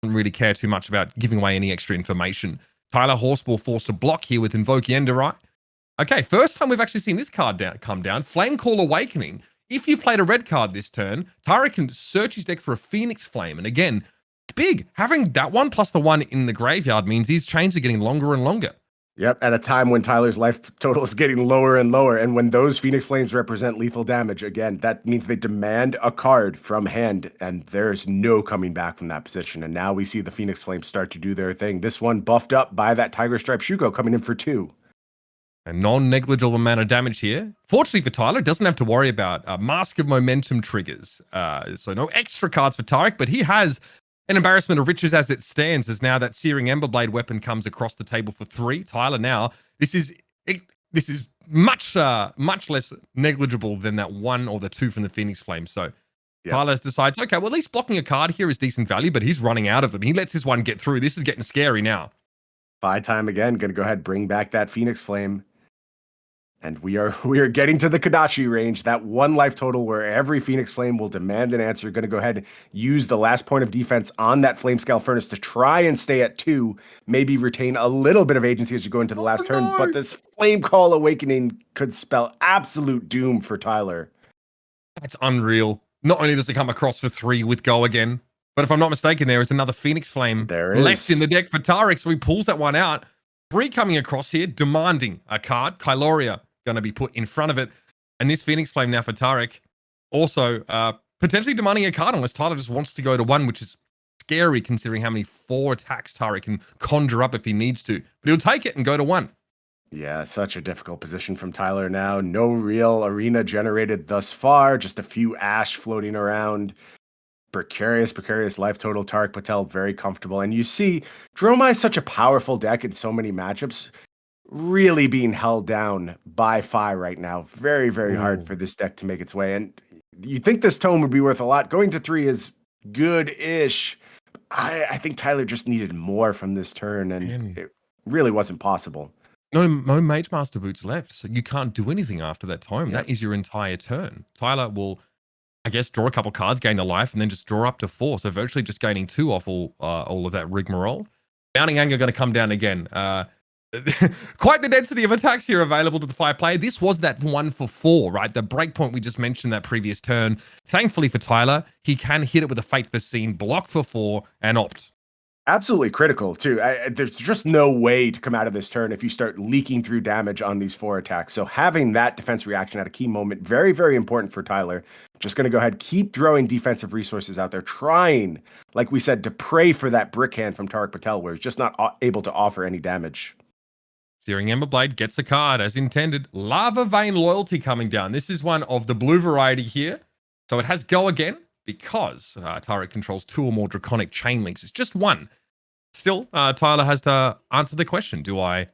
Doesn't really care too much about giving away any extra information. Tyler Horspool forced to block here with Invoke Yenderai. Okay, first time we've actually seen this card come down. Flame Call Awakening. If you played a red card this turn, Tariq can search his deck for a Phoenix Flame. And again, big. Having that one plus the one in the graveyard means these chains are getting longer and longer. Yep, at a time when Tyler's life total is getting lower and lower, and when those Phoenix Flames represent lethal damage, again, that means they demand a card from hand, and there's no coming back from that position. And now we see the Phoenix Flames start to do their thing. This one buffed up by that Tiger Stripe Shuko coming in for 2. A non-negligible amount of damage here. Fortunately for Tyler, doesn't have to worry about Mask of Momentum triggers. So no extra cards for Tariq, but he has an embarrassment of riches as it stands, as now that Searing Emberblade weapon comes across the table for 3. Tyler now, this is much less negligible than that 1 or the 2 from the Phoenix Flame. So Tyler decides, okay, well, at least blocking a card here is decent value, but he's running out of them. He lets this one get through. This is getting scary now. Buy time again. Going to go ahead, bring back that Phoenix Flame. And we are getting to the Kadachi range, that 1 life total where every Phoenix Flame will demand an answer. Going to go ahead and use the last point of defense on that Flame Scale Furnace to try and stay at 2, maybe retain a little bit of agency as you go into the last turn. But this Flame Call Awakening could spell absolute doom for Tyler. That's unreal. Not only does it come across for 3 with Go again, but if I'm not mistaken, there is another Phoenix Flame left in the deck for Tariq, so he pulls that one out. 3 coming across here, demanding a card. Kyloria going to be put in front of it. And this Phoenix Flame now for Tariq, also potentially demanding a card unless Tyler just wants to go to 1, which is scary considering how many 4 attacks Tariq can conjure up if he needs to. But he'll take it and go to 1. Yeah, such a difficult position from Tyler now. No real arena generated thus far, just a few ash floating around. Precarious life total. Tariq Patel very comfortable. And you see, Dromai is such a powerful deck in so many matchups, really being held down by Fi right now. Very hard for this deck to make its way. And you think this tome would be worth a lot. Going to 3 is good-ish. I think Tyler just needed more from this turn, and it really wasn't possible. No Mage Master Boots left, so you can't do anything after that tome. That is your entire turn. Tyler will, I guess, draw a couple cards, gain a life, and then just draw up to 4. So virtually just gaining 2 off all of that rigmarole. Bounding Anger going to come down again. Quite the density of attacks here available to the 5 player. This was that 1 for 4, right? The breakpoint we just mentioned that previous turn. Thankfully for Tyler, he can hit it with a Fate Foreseen, block for 4, and opt. Absolutely critical, too. There's just no way to come out of this turn if you start leaking through damage on these 4 attacks. So having that defense reaction at a key moment, very important for Tyler. Just going to go ahead, keep throwing defensive resources out there, trying, like we said, to pray for that brick hand from Tariq Patel, where he's just not able to offer any damage. Searing Emberblade gets a card as intended. Lava Vein Loyalty coming down. This is one of the blue variety here. So it has Go again because Tariq controls 2 or more Draconic Chain Links. It's just 1. Still, Tyler has to answer the question. Do I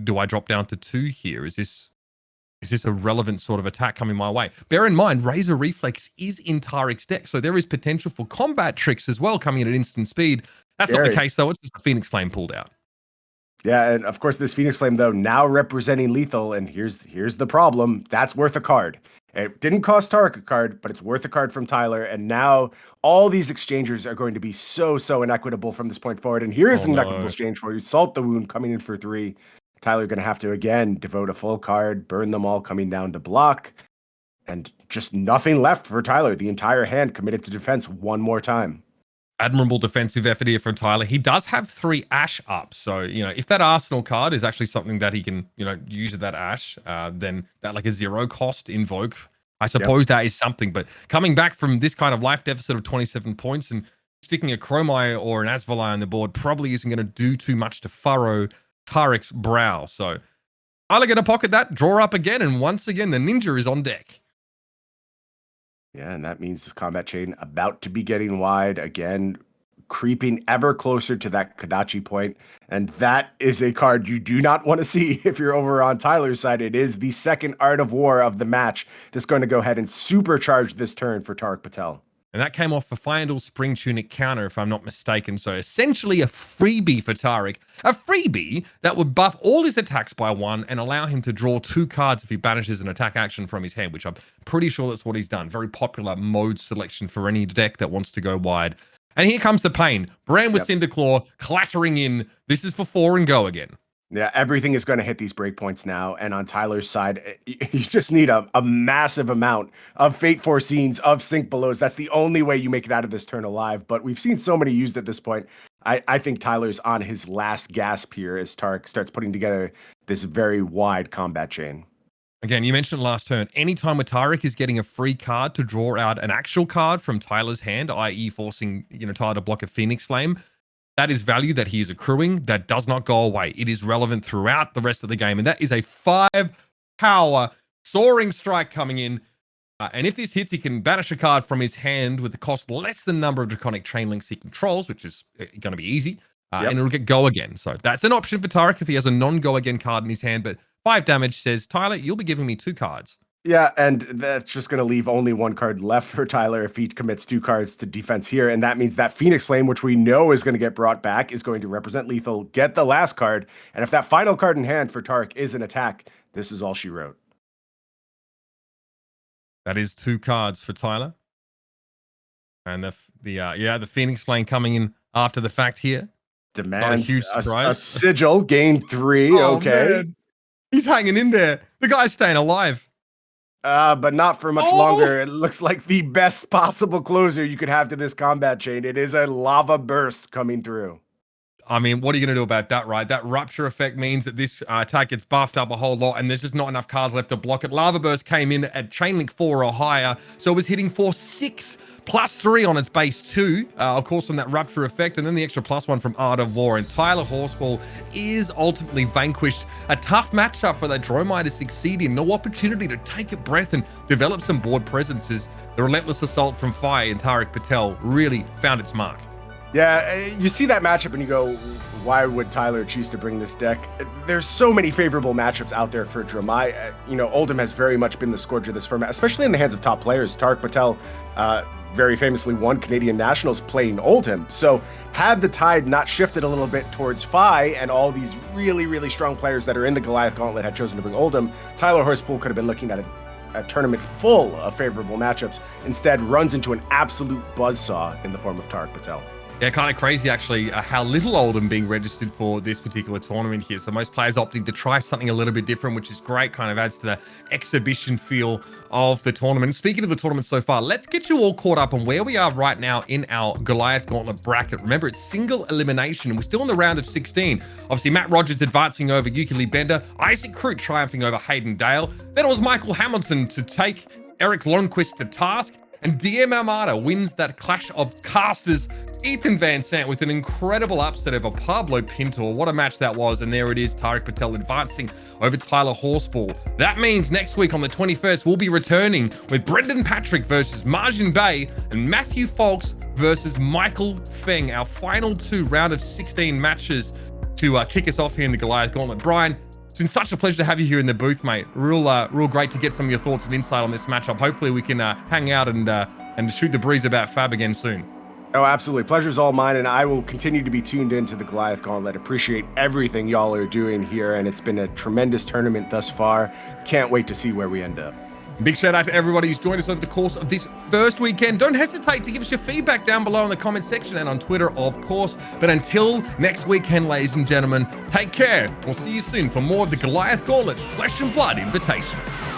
drop down to 2 here? Is this a relevant sort of attack coming my way? Bear in mind, Razor Reflex is in Tariq's deck, so there is potential for combat tricks as well coming in at instant speed. That's not the case, though. It's just the Phoenix Flame pulled out. Yeah, and of course, this Phoenix Flame, though, now representing lethal, and here's the problem. That's worth a card. It didn't cost Tariq a card, but it's worth a card from Tyler, and now all these exchangers are going to be so inequitable from this point forward, and here is an equitable exchange for you. Salt the Wound coming in for 3. Tyler going to have to, again, devote a full card, burn them all coming down to block, and just nothing left for Tyler. The entire hand committed to defense one more time. Admirable defensive effort here from Tyler. He does have 3 Ash up. So, if that Arsenal card is actually something that he can, use that Ash, then that like a 0 cost invoke, I suppose that is something. But coming back from this kind of life deficit of 27 points and sticking a Chromai or an Asvalai on the board probably isn't going to do too much to furrow Tariq's brow. So Tyler going to pocket that, draw up again, and once again, the Ninja is on deck. Yeah, and that means this combat chain about to be getting wide again, creeping ever closer to that Kodachi point. And that is a card you do not want to see if you're over on Tyler's side. It is the second Art of War of the match that's going to go ahead and supercharge this turn for Tariq Patel. And that came off the Fyendal Spring Tunic counter, if I'm not mistaken. So essentially a freebie for Tariq. A freebie that would buff all his attacks by 1 and allow him to draw 2 cards if he banishes an attack action from his hand, which I'm pretty sure that's what he's done. Very popular mode selection for any deck that wants to go wide. And here comes the pain. Bryan with Cinderclaw clattering in. This is for 4 and go again. Yeah, everything is going to hit these breakpoints now. And on Tyler's side, you just need a massive amount of Fate Foreseens, of Sink Belows. That's the only way you make it out of this turn alive. But we've seen so many used at this point. I think Tyler's on his last gasp here as Tariq starts putting together this very wide combat chain. Again, you mentioned last turn, anytime where Tariq is getting a free card to draw out an actual card from Tyler's hand, i.e. forcing Tyler to block a Phoenix Flame, that is value that he is accruing that does not go away. It is relevant throughout the rest of the game. And that is a 5 power soaring strike coming in. And if this hits, he can banish a card from his hand with the cost less than the number of Draconic Chain Links he controls, which is going to be easy. And it'll get go again. So that's an option for Tariq if he has a non-go again card in his hand. But 5 damage says, Tyler, you'll be giving me 2 cards. Yeah, and that's just going to leave only 1 card left for Tyler if he commits 2 cards to defense here. And that means that Phoenix Flame, which we know is going to get brought back, is going to represent lethal, get the last card. And if that final card in hand for Tariq is an attack, this is all she wrote. That is 2 cards for Tyler. And the Phoenix Flame coming in after the fact here. Demands a huge surprise. A sigil, gain 3, okay. Man. He's hanging in there. The guy's staying alive. But not for much longer. It looks like the best possible closer you could have to this combat chain. It is a lava burst coming through. I mean, what are you going to do about that, right? That rupture effect means that this attack gets buffed up a whole lot, and there's just not enough cards left to block it. Lava Burst came in at Chainlink 4 or higher, so it was hitting for 6 +3 on its base 2, of course, from that rupture effect, and then the extra +1 from Art of War. And Tyler Horspool is ultimately vanquished. A tough matchup for that Dromai to succeed in. No opportunity to take a breath and develop some board presences. The relentless assault from Fire and Tariq Patel really found its mark. Yeah, you see that matchup and you go, why would Tyler choose to bring this deck? There's so many favorable matchups out there for Dromai. Oldhim has very much been the scourge of this format, especially in the hands of top players. Tariq Patel very famously won Canadian Nationals playing Oldhim. So had the tide not shifted a little bit towards Fi and all these really, really strong players that are in the Goliath Gauntlet had chosen to bring Oldhim, Tyler Horspool could have been looking at a tournament full of favorable matchups. Instead, runs into an absolute buzzsaw in the form of Tariq Patel. Yeah, kind of crazy, actually, how little Oldhim being registered for this particular tournament here. So most players opting to try something a little bit different, which is great, kind of adds to the exhibition feel of the tournament. And speaking of the tournament so far, let's get you all caught up on where we are right now in our Goliath Gauntlet bracket. Remember, it's single elimination, and we're still in the round of 16. Obviously, Matt Rogers advancing over Ukili Bender, Isaac Crute triumphing over Hayden Dale. Then it was Michael Hamilton to take Eric Lundqvist to task. And DM Armada wins that clash of casters. Ethan Van Sant with an incredible upset over Pablo Pintor. What a match that was. And there it is, Tariq Patel advancing over Tyler Horspool. That means next week on the 21st, we'll be returning with Brendan Patrick versus Margin Bay and Matthew Folks versus Michael Feng. Our final 2 round of 16 matches to kick us off here in the Goliath Gauntlet. Bryan, it's been such a pleasure to have you here in the booth, mate. Real great to get some of your thoughts and insight on this matchup. Hopefully we can hang out and shoot the breeze about FAB again soon. Oh, absolutely. Pleasure's all mine, and I will continue to be tuned into the Goliath Gauntlet. Appreciate everything y'all are doing here, and it's been a tremendous tournament thus far. Can't wait to see where we end up. Big shout out to everybody who's joined us over the course of this first weekend. Don't hesitate to give us your feedback down below in the comment section and on Twitter, of course. But until next weekend, ladies and gentlemen, take care. We'll see you soon for more of the Goliath Gauntlet Flesh and Blood Invitational.